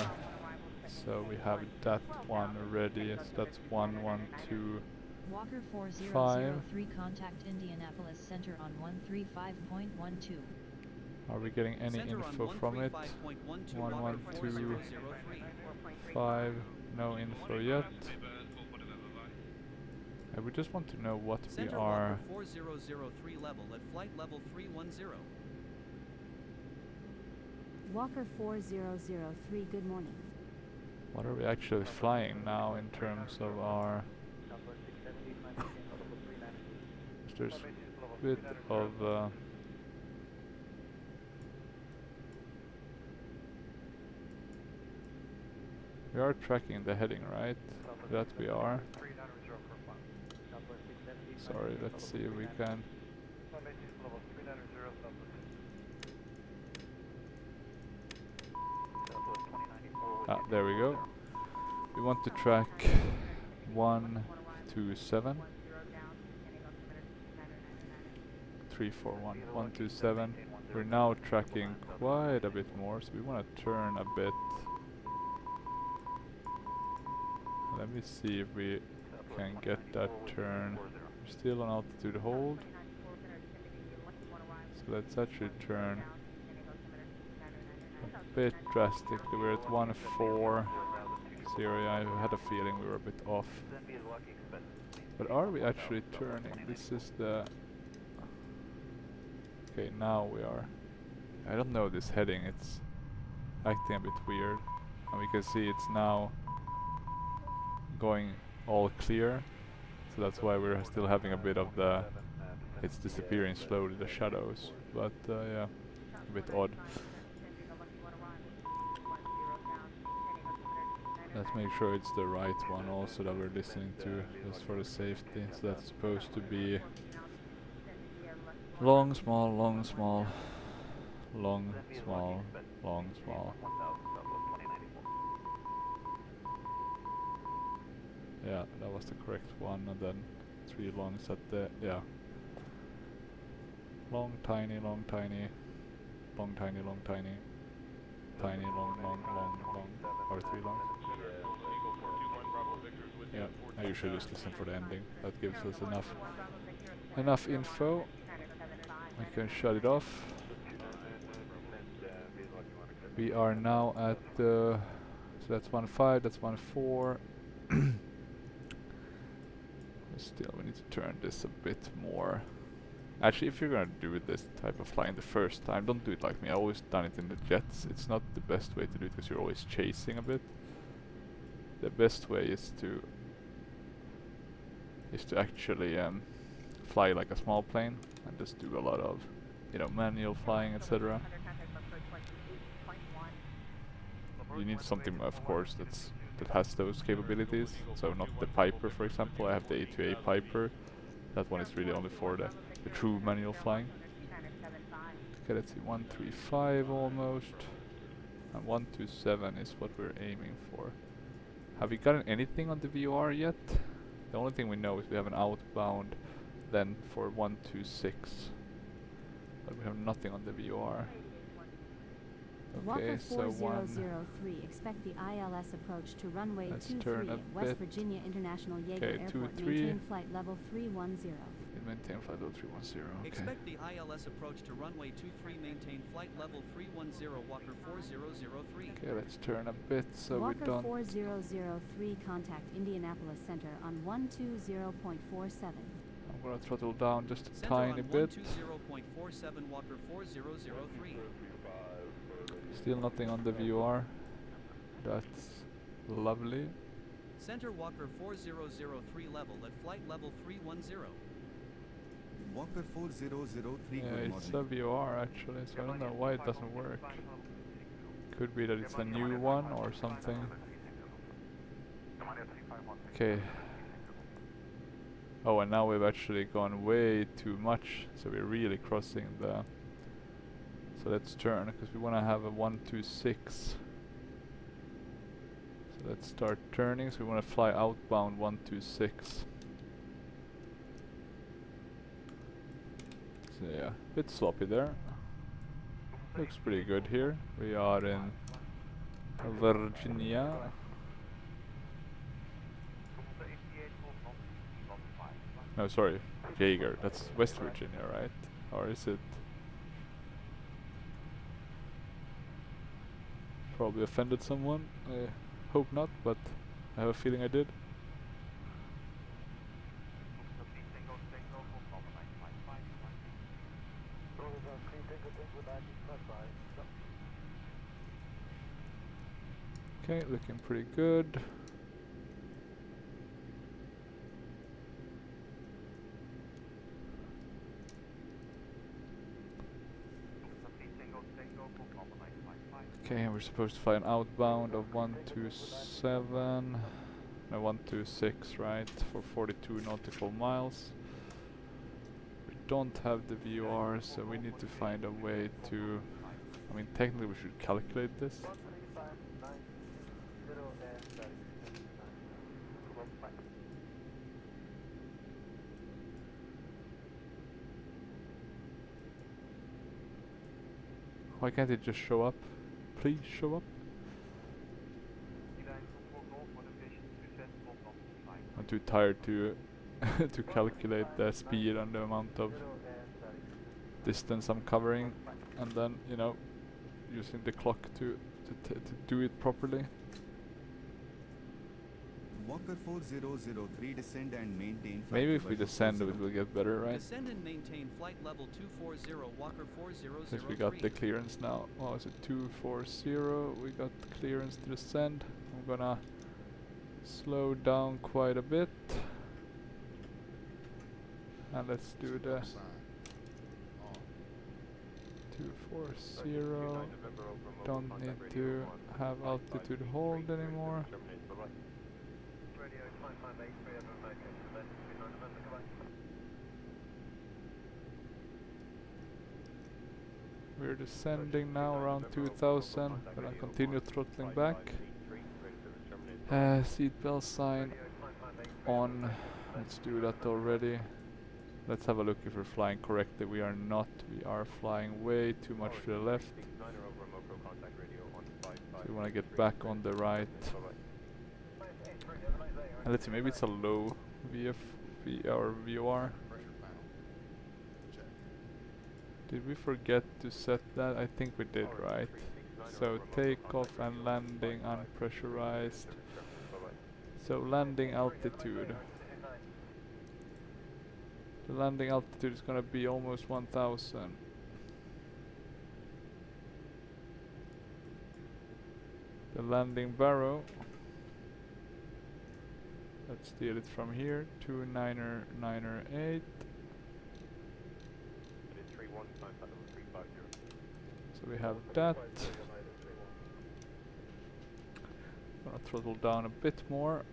S1: So we have that one ready. So that's 112.
S3: Walker 4003, contact Indianapolis Center on 135.12.
S1: Are we getting any info from it? 1125. No info yet. We just want to know what we are.
S4: 4003 level at flight level 310.
S18: Walker 4003, good morning.
S1: What are we actually flying now in terms of our... There's a bit of... we are tracking the heading, right? That we are. Sorry, let's see if we can... Ah, there we go. We want to track 127. 341. 127. We're now tracking quite a bit more, so we want to turn a bit. Let me see if we can get that turn. We're still on altitude hold. So let's actually turn a bit drastically. We're at 140. I had a feeling we were a bit off. But are we actually turning? This is the... Okay, now we are... I don't know this heading, it's acting a bit weird. And we can see it's now going all clear. So that's why we're still having a bit of the... It's disappearing slowly, the shadows. But yeah, a bit odd. Let's make sure it's the right one also that we're listening to, just for the safety. So that's supposed to be long, small, long, small. long, small, long, small. Yeah, that was the correct one, and then 3 longs at the, yeah. Long, tiny, long, tiny, long, tiny, long, tiny, tiny, long, long, long, long, or 3 longs. Yeah, I usually just listen for the ending. That gives us enough info. I can shut it off. We are now at so that's 1.5, that's 1.4. Still, we need to turn this a bit more. Actually, if you're gonna do this type of flying the first time, don't do it like me. I've always done it in the jets. It's not the best way to do it because you're always chasing a bit. The best way is to actually fly like a small plane and just do a lot of, you know, manual flying, etc. You need something, of course, that has those capabilities. So not the Piper, for example. I have the A2A Piper. That one is really only for the true manual flying. Okay, let's see, 135 almost. And 127 is what we're aiming for. Have we gotten anything on the VOR yet? The only thing we know is we have an outbound then for 126. But we have nothing on the VOR. Okay,
S18: Walker
S1: so
S18: 4003, expect the ILS approach to runway 23 at West Virginia International Yeager Airport. Maintain flight level 310.
S1: Maintain flight level 310, okay.
S4: Expect the ILS approach to runway 23, maintain flight level 310, Walker 4003.
S1: Okay, let's turn a bit so
S18: Walker
S1: we don't...
S18: 4003, contact Indianapolis Center on 120.47.
S1: I'm gonna throttle down just a
S4: Center
S1: tiny
S4: on
S1: bit.
S4: 120.47, Walker 4003.
S1: Still nothing on the VOR. That's lovely.
S4: Center Walker 4003 level at flight level 310.
S19: Walker 4003,
S1: Yeah,
S19: good
S1: it's
S19: morning.
S1: a VOR actually, so I don't know why it doesn't work. Could be that it's a new one or something. Okay. Oh, and now we've actually gone way too much, so we're really crossing the... So let's turn, because we want to have a 126. So let's start turning, so we want to fly outbound 126. So yeah, a bit sloppy there. Looks pretty good here. We are in Virginia. No, sorry, Yeager. That's West Virginia, right? Or is it? Probably offended someone. I hope not, but I have a feeling I did. Okay, looking pretty good. Okay, and we're supposed to fly an outbound of 127, no 126, right, for 42 nautical miles. We don't have the VOR, so we need to find a way to, I mean, technically we should calculate this. Why can't it just show up? Please show up. I'm too tired to to calculate the speed and the amount of distance I'm covering, and then, you know, using the clock to do it properly.
S19: Walker 4003, descend and maintain flight
S1: Maybe if
S19: level
S1: we descend
S19: 240.
S1: it will get better, right?
S4: Descend and maintain flight level 240, Walker 4003.
S1: Since we got the clearance now. What was it, 240? We got clearance to descend. I'm gonna slow down quite a bit. And let's do the 240. Don't need to have altitude hold anymore. We're descending now around 2000. Gonna continue throttling back. Seatbelt sign on. Let's do that already. Let's have a look if we're flying correctly. We are not. We are flying way too much to the left. So we want to get back on the right. And let's see, maybe it's a low or VOR. Did we forget to set that? I think we did, right? So takeoff and landing unpressurized. So landing altitude. The landing altitude is gonna be almost 1000. The landing barrow. Let's steal it from here. 29908. So we have that. Gonna throttle down a bit more.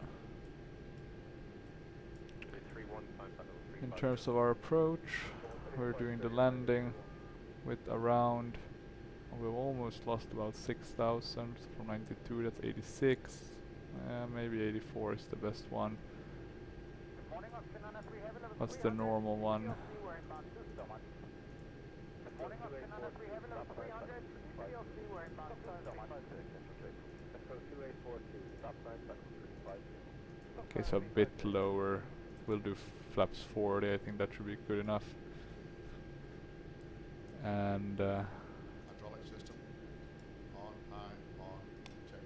S1: In terms of our approach, we're doing the landing with around, we've almost lost about 6,000 from 92, that's 86. Maybe 84 is the best one. What's the normal one? Okay, so a bit lower. We'll do flaps 40. I think that should be good enough. And
S12: hydraulic system on, high, on, check.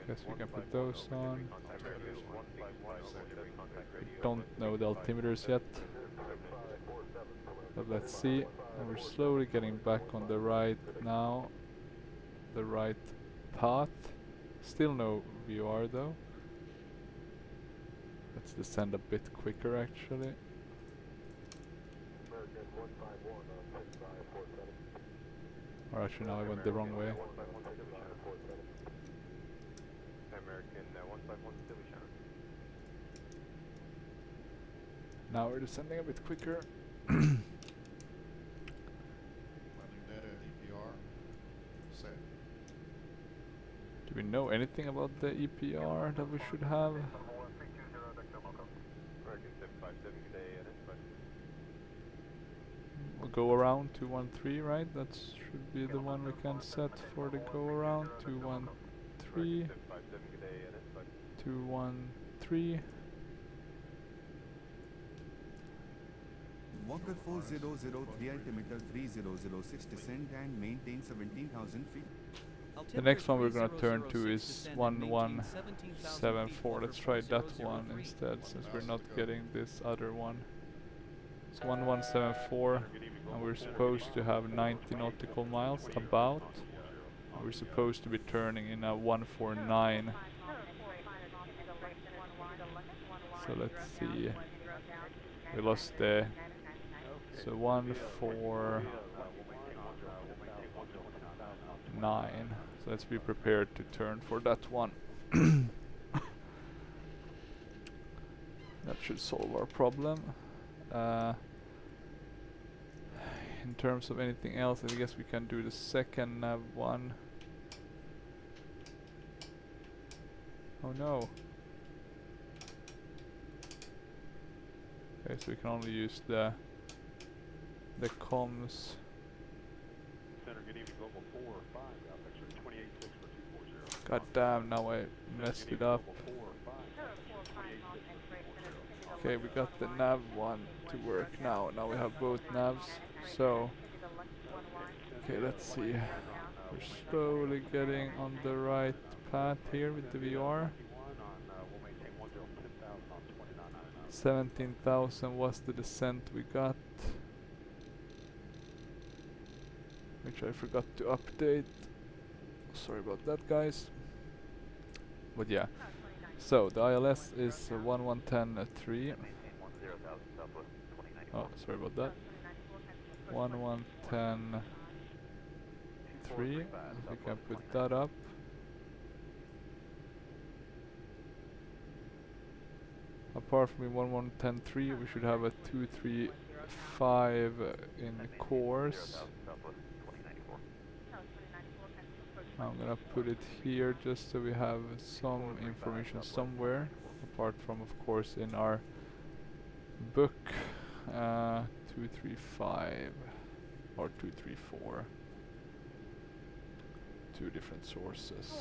S1: guess we can put those on. We don't know the altimeters yet, but let's see. And we're slowly getting back on the right now. The right path. Still no VOR though. Let's descend a bit quicker actually. Or actually now I went the wrong way. Now we're descending a bit quicker.
S12: Landing data at EPR. Set.
S1: Do we know anything about the EPR that we should have? We'll go around 213, right? That should be the one we can set for the go around. 213. 213.
S19: Walker 4003 altimeter 3006 descend and maintain 17,000 feet.
S1: The next one we're gonna turn to is 1174. Let's try that one instead, since we're not getting this other one. It's 1174, and we're supposed to have 90 nautical miles, about. We're supposed to be turning in a 149. So let's see. We lost the... So 149. So let's be prepared to turn for that one. That should solve our problem. In terms of anything else, I guess we can do the second nav one. Oh no. Okay, so we can only use the comms.
S13: Center, good evening, Global 4-5, Alpha 28-6 for 240.
S1: God damn, now I messed it up. Okay, we got the nav one to work now. Now we have both navs. So, okay, let's see. We're slowly getting on the right path here with the VR. 17,000 was the descent we got, which I forgot to update. Sorry about that, guys. But yeah, so the ILS is 1110.3. Oh, sorry about that. 1110.3. We can put that up. Apart from 1110.3, we should have a 235 in course. I'm gonna put it here just so we have some information somewhere, apart from of course in our book. 235 or 234. Two different sources.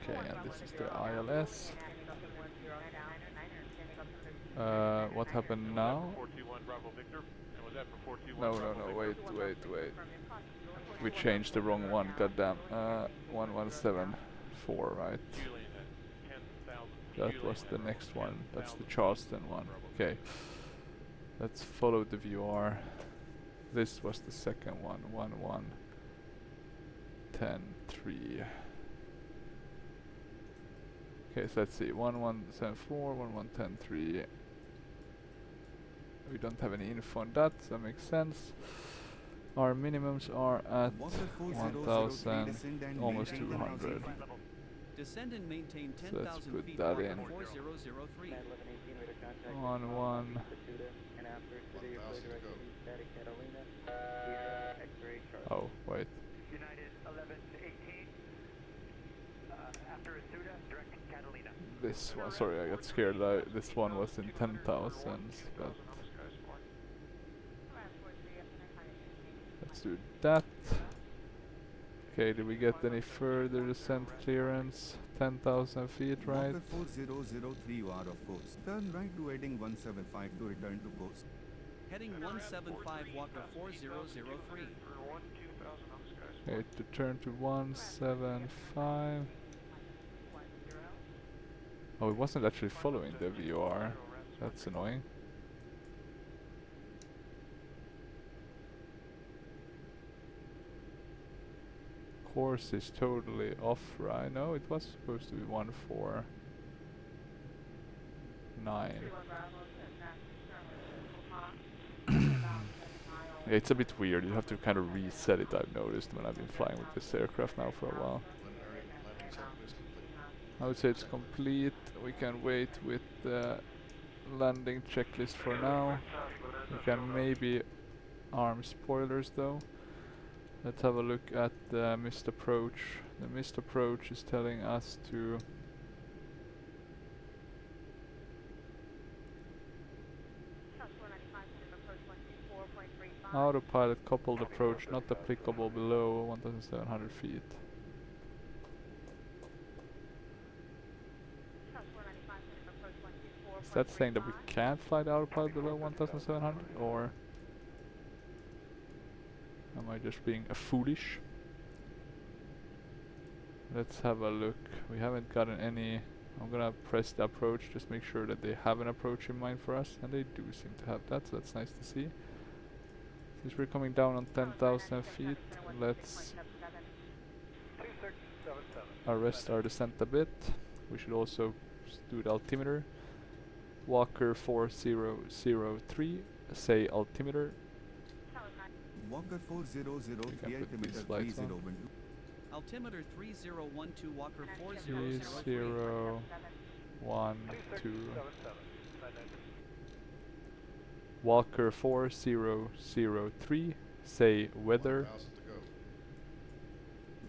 S1: Okay, and this is the ILS. What happened now? No, wait. We changed the wrong one, goddamn. 1174, right? That was the next one. That's the Charleston one. Okay. Let's follow the VR. This was the second one. 1110-3. Okay, so let's see. 1174, 1110-3. We don't have any info on that, so that makes sense. Our minimums are at 1000, almost 200.
S4: Descend and maintain
S1: So let's
S4: 10,000
S1: put
S4: feet
S1: that
S4: Walker
S1: in.
S4: 4003.
S1: On 1. Oh, wait.
S13: United 1118. After Asuda, direct Catalina.
S1: This one, sorry, I got scared. This one was in 10,000s, but let's do that. Okay, did we get any further descent clearance? 10,000 feet, right?
S19: Walker 4003, you are of course. Turn right to heading 175 to return to coast.
S4: Heading 175 Walker 4003.
S1: Okay, to turn to 175. Oh, it wasn't actually following the VR. That's annoying. Course is totally off, right? No, it was supposed to be 149. Yeah, it's a bit weird. You have to kind of reset it, I've noticed, when I've been flying with this aircraft now for a while. I would say it's complete. We can wait with the landing checklist for now. We can maybe arm spoilers though. Let's have a look at the missed approach. The missed approach is telling us to autopilot coupled approach not applicable below 1,700 feet. Is that saying that we can't fly the autopilot below 1,700, or am I just being a foolish? Let's have a look. We haven't gotten any. I'm gonna press the approach, just make sure that they have an approach in mind for us, and they do seem to have that, so that's nice to see. Since we're coming down on 10,000 feet, let's arrest our descent a bit. We should also do the altimeter. Walker 4003, say altimeter.
S19: Walker 4003, altimeter 3012.
S4: Altimeter 3012 Walker
S1: 3012.
S4: 4003.
S1: Walker 4003, say weather.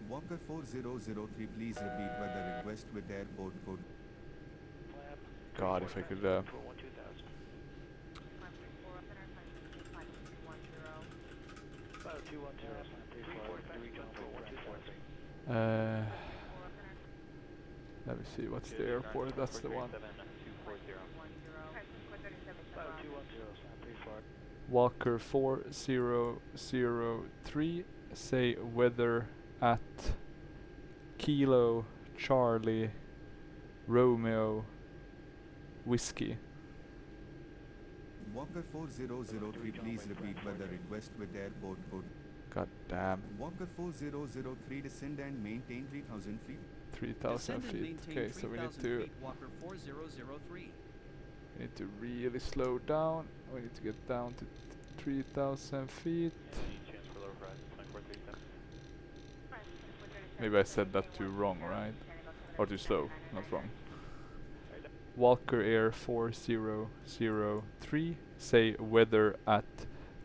S19: Walker 4003, please repeat weather request with airport code.
S1: God, if I could let me see, what's the airport? That's the one. Walker 4003, say weather at Kilo Charlie Romeo Whiskey.
S19: Walker 4003, please repeat weather request with airport code.
S1: God damn.
S19: Walker 4003, descend and maintain 3,000 feet.
S1: 3,000 feet. Okay, so we need to
S4: Walker 4003.
S1: we need to really slow down. We need to get down to 3,000 feet. Maybe I said that too wrong, right? Or too slow, not wrong. Walker Air 4003, say weather at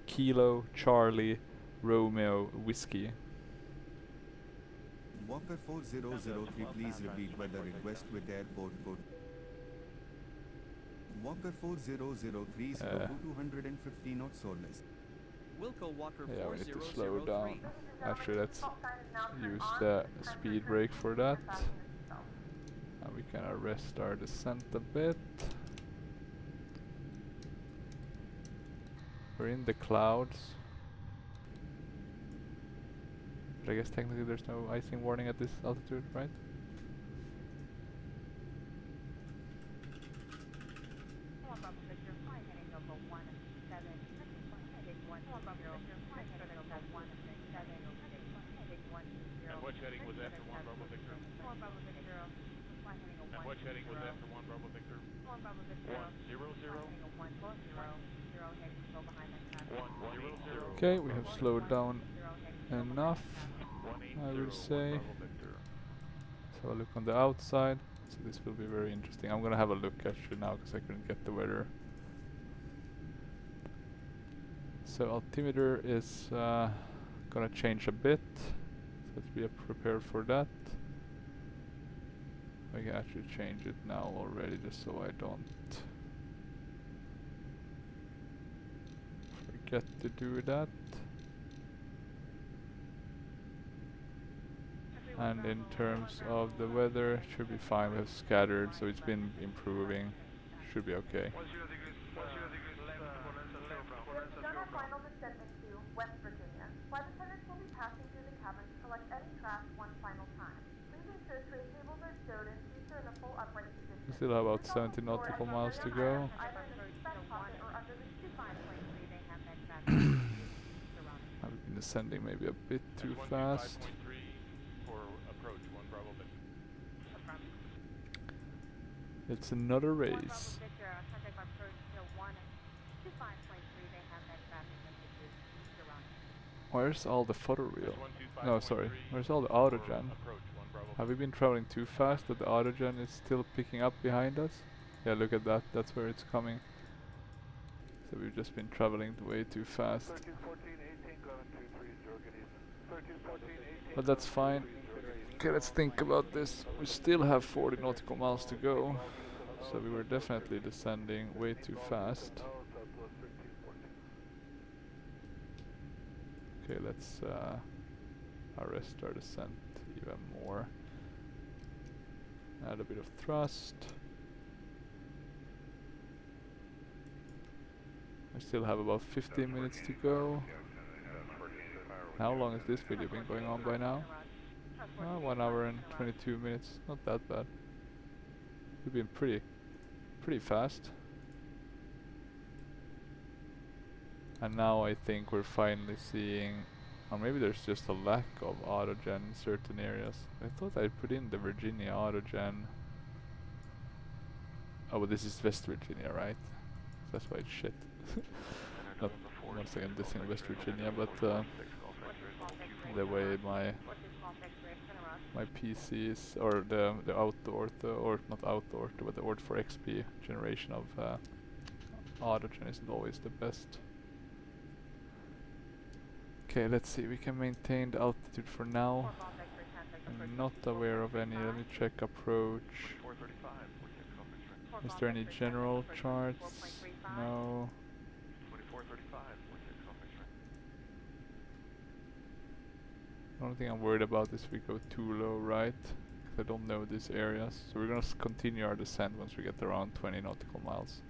S1: Kilo Charlie Romeo Whiskey.
S19: Walker 4003, please repeat weather request with airport code. Walker 4003 is to 250 knots or less.
S4: Wilco Walker
S1: Yeah, we need to
S4: 4003.
S1: slow down. Actually, let's use the speed brake for that. And we can arrest our descent a bit. We're in the clouds. But I guess technically there's no icing warning at this altitude, right?
S6: And which heading was that for 1 Bravo Victor? And which heading was that for 1 Bravo Victor? 100.
S1: Okay, we have slowed down enough, I would say. Let's have a look on the outside. So this will be very interesting. I'm gonna have a look actually now because I couldn't get the weather. So altimeter is gonna change a bit. So let's be prepared for that. I can actually change it now already just so I don't forget to do that. And in terms of the weather, it should be fine. We have scattered, so it's been improving. Should be okay.
S8: Done our final descent into West Virginia. Flight attendants will be passing through the cabin to collect any trash one final time. Please ensure tray tables are stowed and seats are in a full upright position.
S1: We still have about 70 nautical miles to go.
S8: Either in the seatback pocket or under the seat.
S1: I've been descending maybe a bit too fast.
S6: For approach 1 Bravo Victor.
S1: It's another race. Where's all the photo reel? No, sorry. Where's all the autogen? Have we been traveling too fast that the autogen is still picking up behind us? Yeah, look at that. That's where it's coming. So we've just been traveling way too fast. But that's fine. Okay, let's think about this. We still have 40 nautical miles to go. So we were definitely descending way too fast. Okay, let's arrest our descent even more. Add a bit of thrust. I still have about 15 minutes to go. How long has this video been going on by now? 1 hour and 22 minutes. Not that bad. We've been pretty fast. And now I think we're finally seeing, or maybe there's just a lack of autogen in certain areas. I thought I put in the Virginia autogen. Oh, but this is West Virginia, right? That's why it's shit. Not once again dissing West Virginia, but the way my PC is, or the auto-ortho, or not auto-ortho, but the ortho for XP generation of autogen isn't always the best. Okay, let's see, we can maintain the altitude for now. I'm not aware of any. Let me check approach. Is there any general charts? No. The only thing I'm worried about is we go too low, right? 'Cause I don't know these areas. So we're gonna continue our descent once we get around 20 nautical miles.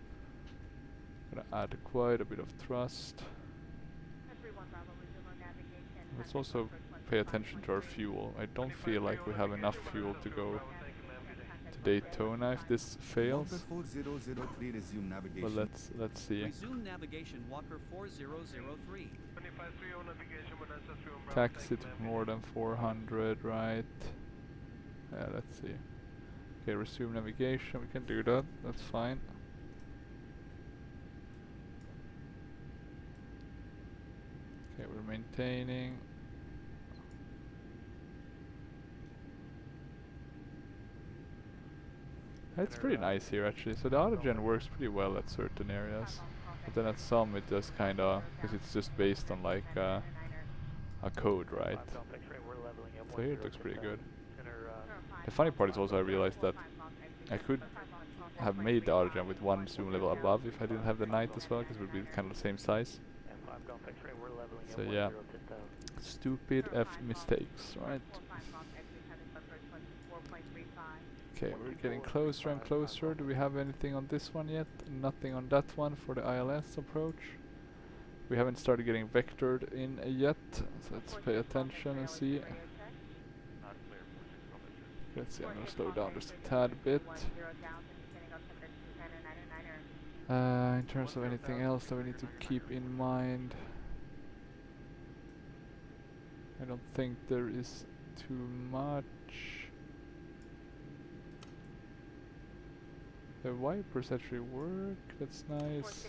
S1: Gonna add quite a bit of thrust. Let's also pay attention to our fuel. I don't feel like we have enough fuel to go to Daytona if this fails. But let's see.
S4: Resume navigation, Walker 4003.
S1: Taxi to more than 400, right? Yeah, let's see. Okay, resume navigation. We can do that. That's fine. Okay, we're maintaining. It's pretty nice here actually. So the autogen works pretty well at certain areas, but then at some it just kinda, because it's just based on like a code, right? So here it looks pretty good. The funny part is also I realized that I could have made the auto jump with one zoom level above if I didn't have the night as well, because it would be kind of the same size. So yeah, stupid F mistakes, right? Okay, we're getting closer and closer. Do we have anything on this one yet? Nothing on that one for the ILS approach. We haven't started getting vectored in yet, so let's pay attention and see. Let's see, I'm gonna slow down just a tad bit. In terms of anything else that we need to keep in mind, I don't think there is too much. The wipers actually work, that's nice.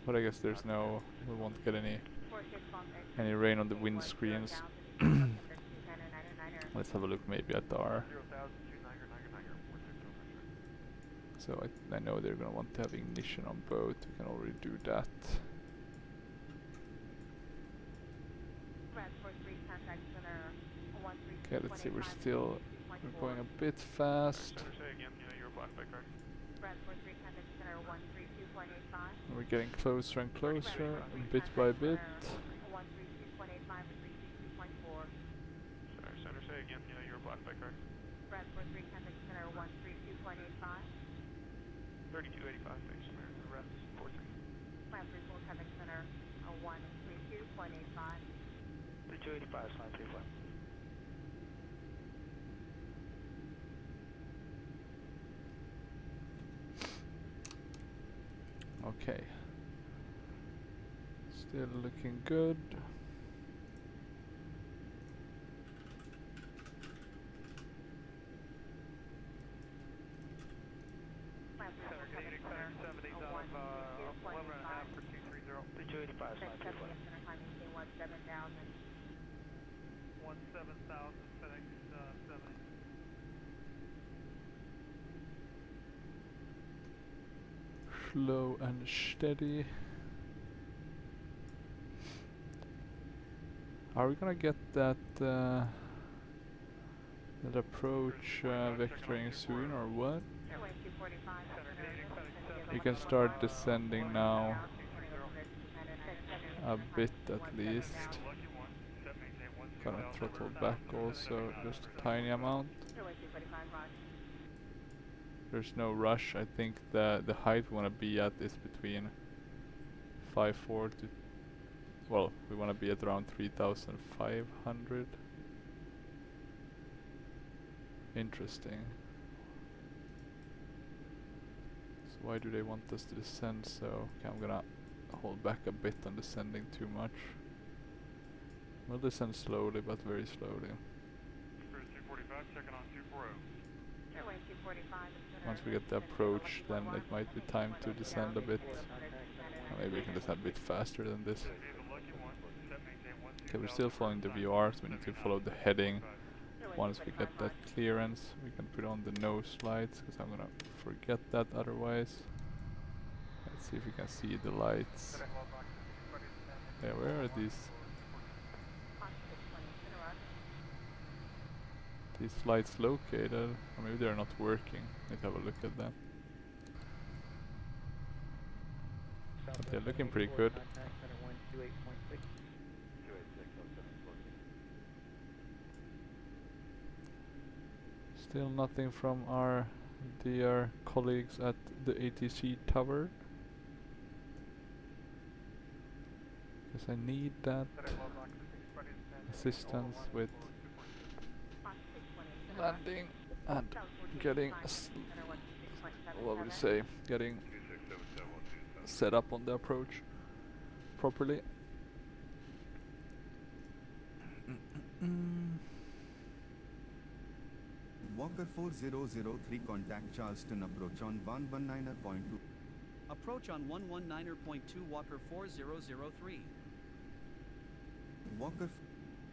S1: But I guess there's no, we won't get any rain on the windscreens. Let's have a look maybe at our... So I know they're gonna want to have ignition on both, we can already do that. Okay, let's see, we're going a bit fast. We're getting closer and closer, bit by bit.
S6: Center, say again, you were blocked by card. 3285, thanks, American. The rest, 43.
S8: Climb 34, Quebec Center, 132.85.
S13: 3285, climb 34.
S1: Okay. Still looking good. Slow and steady. Are we gonna get that that approach vectoring soon or what? You can start descending now a bit at least. Gonna throttle back also, just a tiny amount. There's no rush. I think the height we want to be at is between 5.4 to, well, we want to be at around 3,500. Interesting. So why do they want us to descend so? Okay, I'm gonna hold back a bit on descending too much. We'll descend slowly, but very slowly.
S6: 245, second on 240.
S1: Once we get the approach, then it might be time to descend a bit. Or maybe we can descend a bit faster than this. Okay, we're still following the VR, so we need to follow the heading. Once we get that clearance, we can put on the nose lights, because I'm gonna forget that otherwise. Let's see if we can see the lights. Yeah, where are these lights located? Or maybe they're not working. Let's have a look at them. But they're looking pretty good. Still nothing from our dear colleagues at the ATC tower. Because I need that assistance with landing and getting what would you say, getting set up on the approach properly.
S19: Walker 4003 contact Charleston approach on 119.2.
S4: Approach on 119.2 Walker 4003.
S19: Walker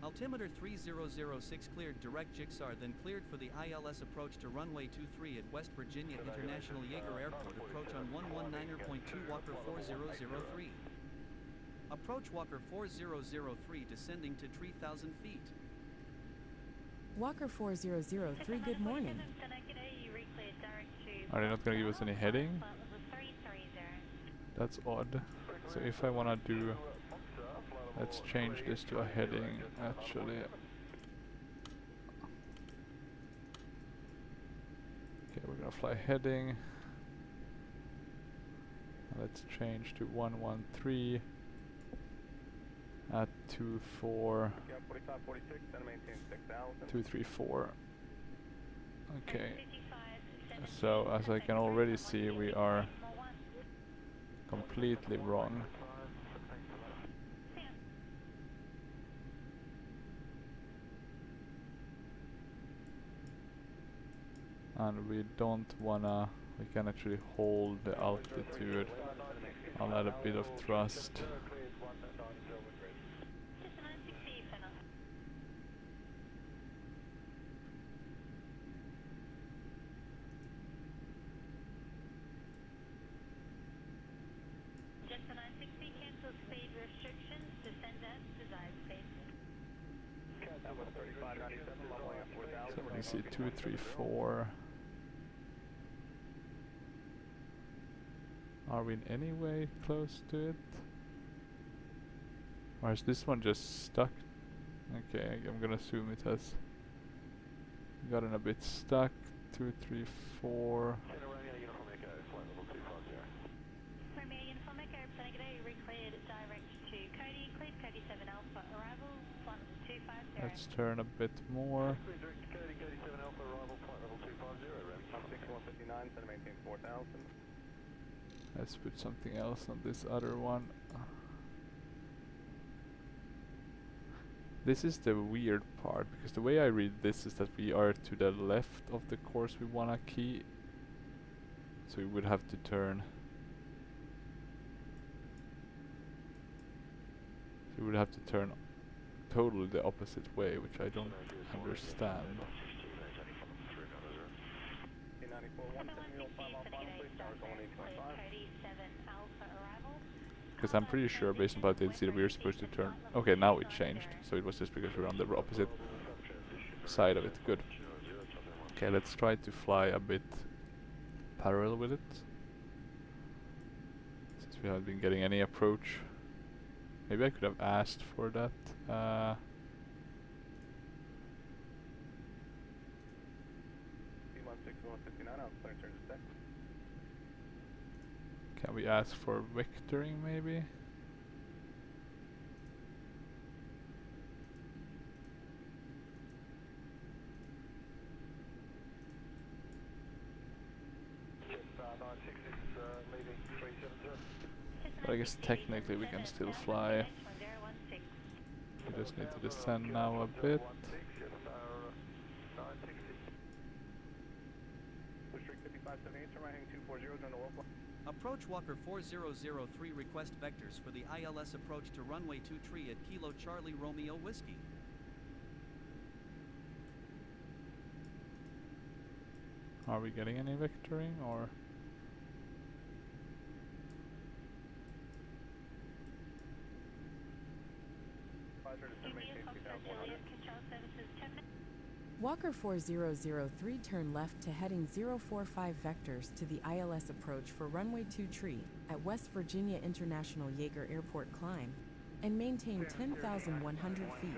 S4: Altimeter 3006 cleared direct Jigsaw, then cleared for the ILS approach to runway 23 at West Virginia International Yeager Airport. Approach on 119.2 Walker 4003. Approach Walker 4003 descending to 3,000 feet.
S2: Walker 4003, good morning.
S1: Are they not gonna give us any heading? That's odd. So if I wanna do, let's change this to a heading actually. Okay, we're gonna fly heading. Let's change to 113 at 24 234. Okay. So as I can already see, we are completely wrong. And we don't wanna, we can actually hold the altitude. I'll add a bit of thrust. So when you see 234, are we in any way close to it? Or is this one just stuck? Okay, I'm gonna assume it has gotten a bit stuck. 234. Let's turn a bit more. Let's put something else on this other one. This is the weird part, because the way I read this is that we are to the left of the course we wanna key. So we would have to turn. So we would have to turn totally the opposite way, which I don't understand. Because I'm pretty sure, based on what they see, that we were supposed to turn. Okay, now it changed, so it was just because we're on the opposite side of it. Good. Okay, let's try to fly a bit parallel with it, since we haven't been getting any approach. Maybe I could have asked for that. Can we ask for vectoring maybe? But I guess technically we can still fly. We just need to descend now a bit.
S4: Approach Walker 4003, request vectors for the ILS approach to runway 23 at Kilo Charlie Romeo Whiskey.
S1: Are we getting any vectoring or?
S2: Walker 4003, turn left to heading 045 vectors to the ILS approach for runway 23 at West Virginia International Yeager Airport, climb and maintain 10,100 feet.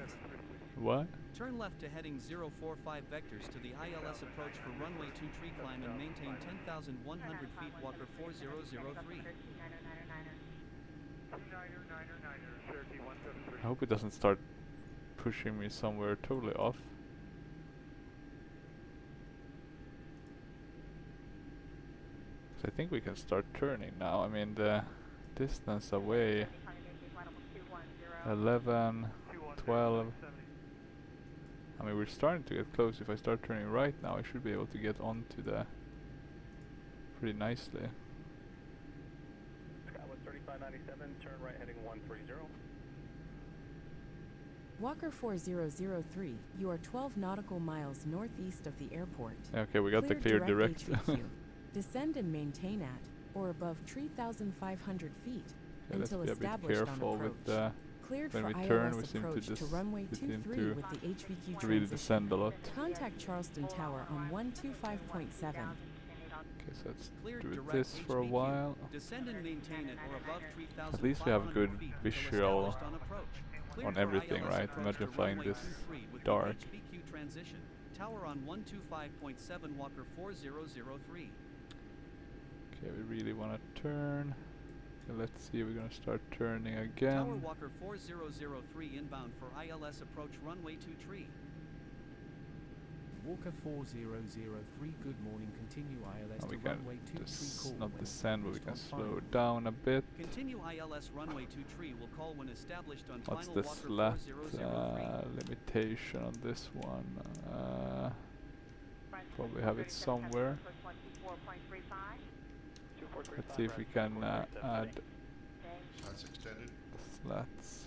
S1: What?
S4: Turn left to heading 045 vectors to the ILS approach for runway 23, climb and maintain 10,100 feet. Walker 4003.
S1: I hope it doesn't start pushing me somewhere totally off. I think we can start turning now. I mean, the distance away, 11, 12. I mean, we're starting to get close. If I start turning right now, I should be able to get onto the pretty nicely.
S13: Skywood 3597, turn right heading 130.
S2: Walker 4003, you are 12 nautical miles northeast of the airport.
S1: Okay, we got the clear direct.
S2: Descend and maintain at or above 3,500 feet until
S1: let's be a bit
S2: established on
S1: careful
S2: approach.
S1: with the
S2: Cleared
S1: when
S2: for
S1: we turn, we
S2: ILS
S1: seem to
S2: approach to
S1: just
S2: runway
S1: it
S2: 23
S1: into
S2: with the HVQ
S1: really
S2: transition.
S1: descend a lot.
S2: Contact Charleston Tower on 125.7.
S1: Okay, so let's
S4: Cleared
S1: do
S4: direct
S1: this for a
S4: HVQ.
S1: while.
S4: Descend and maintain at or above 3,500
S1: At least we have good
S4: feet until
S1: visual
S4: established on approach. Cleared
S1: on
S4: for
S1: everything,
S4: ILS
S1: right?
S4: approach
S1: Imagine
S4: to
S1: flying
S4: runway
S1: this
S4: 23 with
S1: dark.
S4: the HVQ transition. Tower on 125.7 Walker 4003.
S1: Okay, we really want to turn. Okay, let's see, we're gonna start turning again.
S4: Tower Walker 4003 inbound for ILS approach runway 23.
S17: Walker 4003, good morning, continue ILS
S1: And we
S17: to
S1: can
S17: runway 23 call
S1: not
S17: when
S1: descend, but we
S17: established
S1: can
S17: on
S1: slow
S17: final.
S1: down a bit.
S4: Continue ILS runway 23 will call when established on
S1: What's
S4: final
S1: the
S4: Walker
S1: slat
S4: 4003.
S1: limitation on this one? Probably have it somewhere. Let's see if we can add
S12: Shots extended.
S1: slats.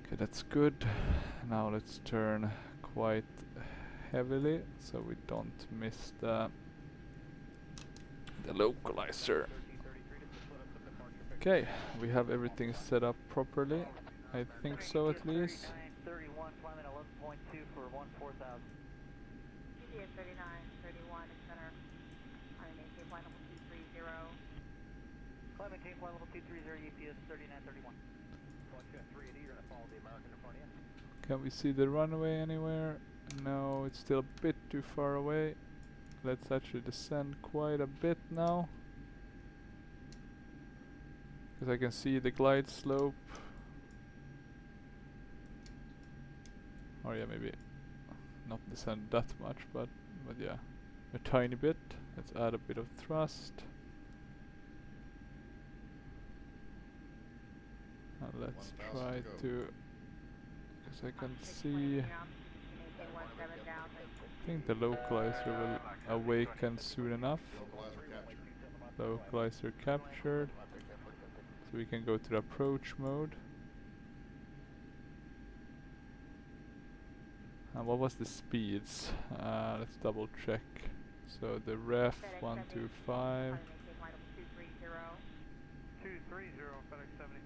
S1: Okay, that's good. Now let's turn quite heavily so we don't miss the localizer. Okay, we have everything set up properly. I think so at least.
S13: 31, climbing 11.2 for 14,000.
S8: GPS 3931 is center. On maintain flight level 230.
S13: Climb maintain flight level 230, EPS 3931. 380, you're going to follow the American in front of you.
S1: Can we see the runway anywhere? No, it's still a bit too far away. Let's actually descend quite a bit now. Because I can see the glide slope. Or yeah, maybe not descend that much, but yeah, a tiny bit. Let's add a bit of thrust. And let's
S12: 1,000
S1: try
S12: go.
S1: to, because I can see, I think the localizer will awaken soon enough.
S12: Localizer captured.
S1: Localizer captured. So we can go to the approach mode. And what was the speeds? Let's double check. So the ref 125.
S13: 230, FedEx 70.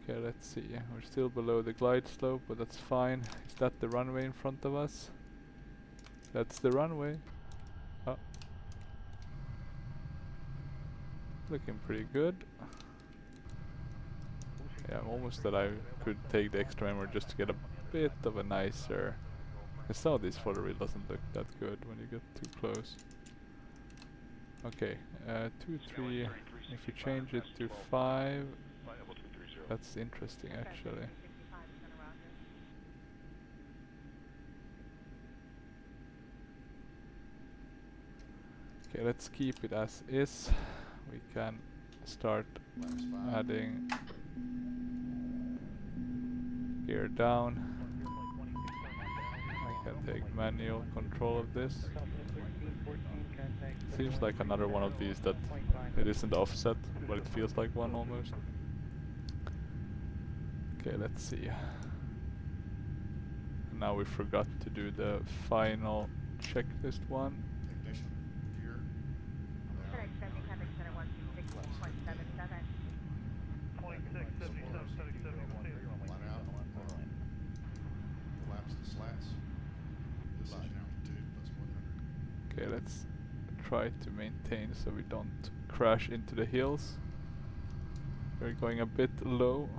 S1: Okay, let's see. We're still below the glide slope, but that's fine. Is that the runway in front of us? That's the runway. Oh. Looking pretty good. Yeah, almost that I could take the extra memory just to get a bit of a nicer. Some of this photo really doesn't look that good when you get too close. Okay, 2, 3. If you change it to 5, that's interesting actually. Okay, let's keep it as is. We can start adding gear down. I can take manual control of this. Seems like another one of these that it isn't offset, but it feels like one almost. Okay, let's see. Now we forgot to do the final checklist one.
S12: Ignition. Gear.
S8: FedEx 70, contact center 126.77.
S13: 2677, FedEx 70,
S12: Line out. Collapse the slats. Decision altitude plus 100.
S1: Okay, let's try to maintain so we don't crash into the hills. We're going a bit low.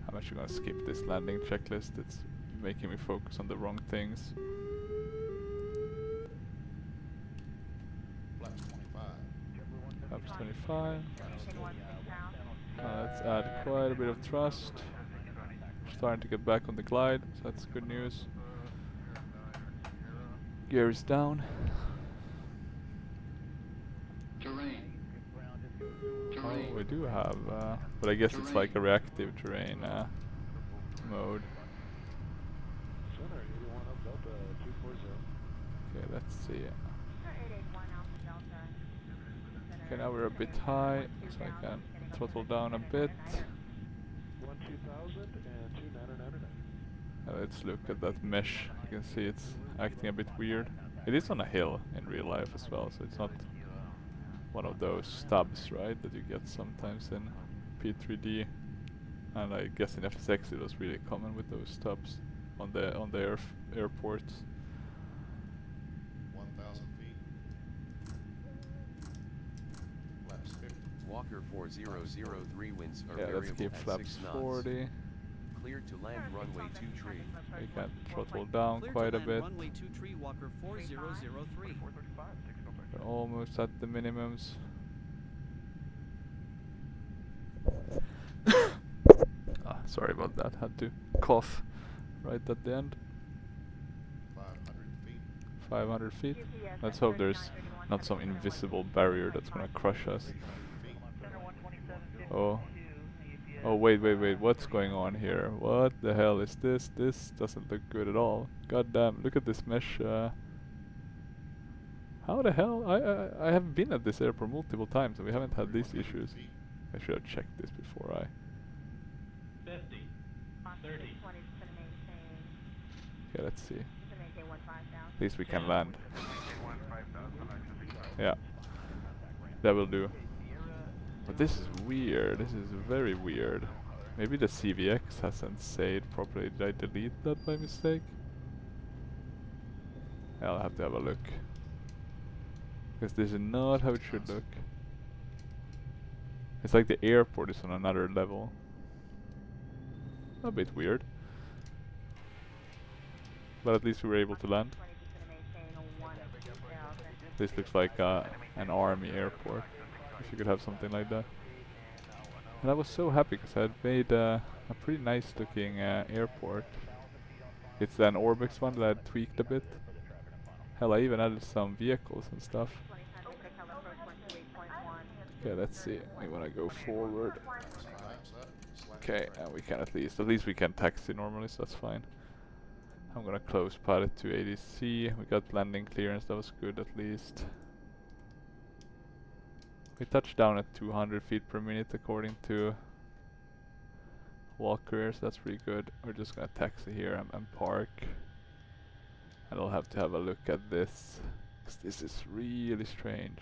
S1: I'm actually gonna skip this landing checklist. It's making me focus on the wrong things.
S12: Flaps 25.
S1: Flaps 25. Let's add quite a bit of thrust. We're starting to get back on the glide, so that's good news. Gear is down. Oh, we do have, but I guess it's like a reactive terrain mode. Okay, let's see. Okay, now we're a bit high, so I can throttle down a bit. Let's look at that mesh. You can see it's acting a bit weird. It is on a hill in real life as well, so it's not one of those stubs, right, that you get sometimes in P3D, and I guess in FSX it was really common with those stubs on the airports.
S12: 1,000 feet. Flaps 50.
S20: Walker 4003 winds are
S1: Yeah, let's
S20: variable
S1: keep
S20: at
S1: flaps
S20: 6 knots.
S1: 40.
S20: Cleared to land runway 2 tree.
S1: We can throttle down
S4: Cleared
S1: quite
S4: to
S1: a
S4: land
S1: bit.
S4: runway 2 tree, Walker 4003.
S1: We're almost at the minimums. Sorry about that. Had to cough right at the end.
S12: 500 feet.
S1: 500 feet. Let's hope there's not some invisible barrier that's gonna crush us. Oh. Oh, wait. What's going on here? What the hell is this? This doesn't look good at all. God damn, look at this mesh. How the hell? I have been at this airport multiple times and we haven't had these issues. I should have checked this before I...
S21: 50, 30.
S1: Okay, let's see. At least we can land. Yeah. That will do. But this is weird. This is very weird. Maybe the CVX hasn't saved properly. Did I delete that by mistake? I'll have to have a look. Because this is not how it should look. It's like the airport is on another level. A bit weird. But at least we were able to land. This looks like an army airport. If you could have something like that. And I was so happy because I had made a pretty nice looking airport. It's an Orbix one that I had tweaked a bit. Hell, I even added some vehicles and stuff. Okay, let's see. We want to go forward. Okay, and we can at least we can taxi normally, so that's fine. I'm gonna close pilot to ADC. We got landing clearance, that was good at least. We touched down at 200 feet per minute according to Walker, so that's pretty good. We're just gonna taxi here and park. And I'll have to have a look at this, 'cause this is really strange.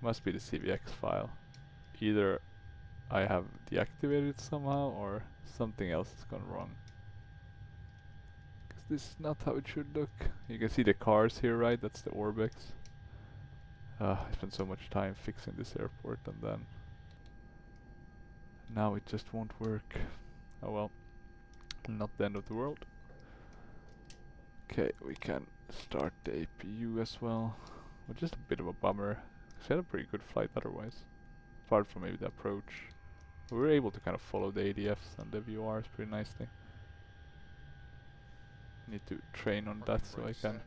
S1: Must be the CVX file. Either I have deactivated it somehow or something else has gone wrong. 'Cause this is not how it should look. You can see the cars here, right? That's the Orbix. I spent so much time fixing this airport and then now it just won't work. Oh well, not the end of the world. Okay, we can start the APU as well, which is a bit of a bummer, because we had a pretty good flight otherwise, apart from maybe the approach. We were able to kind of follow the ADFs and the VORs pretty nicely. Need to train on that so I can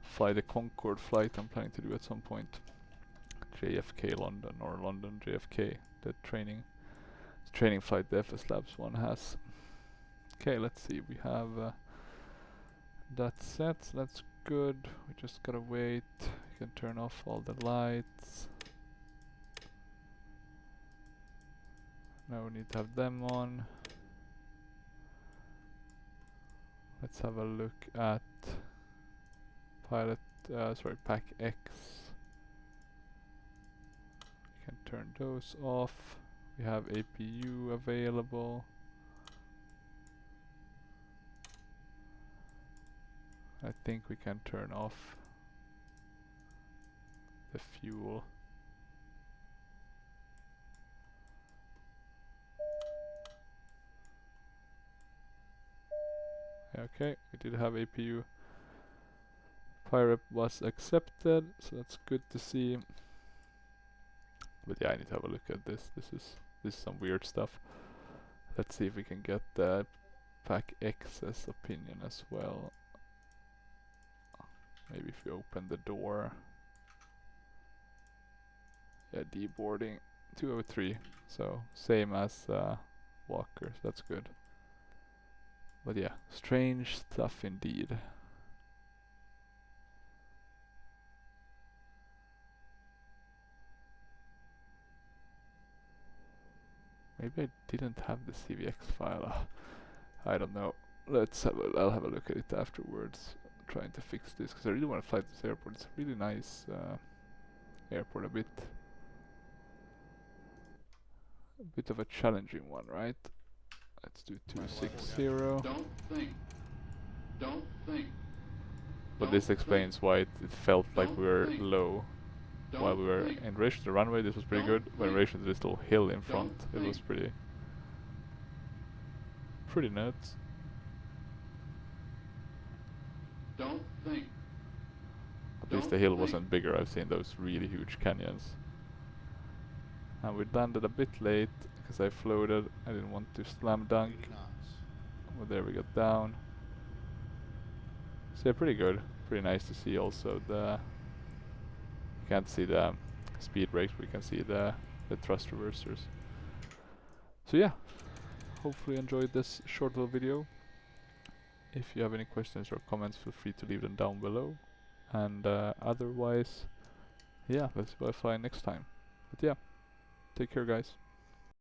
S1: fly the KORD flight I'm planning to do at some point. JFK London or London JFK, the training flight the FS Labs one has. Okay, let's see, we have that set, so that's good. We just gotta wait. You can turn off all the lights. Now we need to have them on. Let's have a look at Pack X. We can turn those off. We have APU available. I think we can turn off the fuel. Okay, we did have APU. Pirate was accepted, so that's good to see. But yeah, I need to have a look at this. This is some weird stuff. Let's see if we can get the Pack X's opinion as well. Maybe if we open the door. Yeah, deboarding 203. So same as Walker, so that's good. But yeah, strange stuff indeed. Maybe I didn't have the CVX file. I don't know. I'll have a look at it afterwards. Trying to fix this because I really want to fly to this airport. It's a really nice airport a bit of a challenging one, right? Let's do 260.
S9: Don't think.
S1: But this explains why it felt like we were low while we were in relation to the runway. This was pretty good, but in relation to this little hill in front, it was pretty nuts.
S9: Don't think.
S1: At least the hill wasn't bigger. I've seen those really huge canyons. And we landed a bit late because I floated. I didn't want to slam dunk. But there we got down. So yeah, pretty good. Pretty nice to see also the... You can't see the speed brakes, but you can see the thrust reversers. So yeah, hopefully you enjoyed this short little video. If you have any questions or comments, feel free to leave them down below. And otherwise, yeah, let's fly next time. But yeah, take care guys.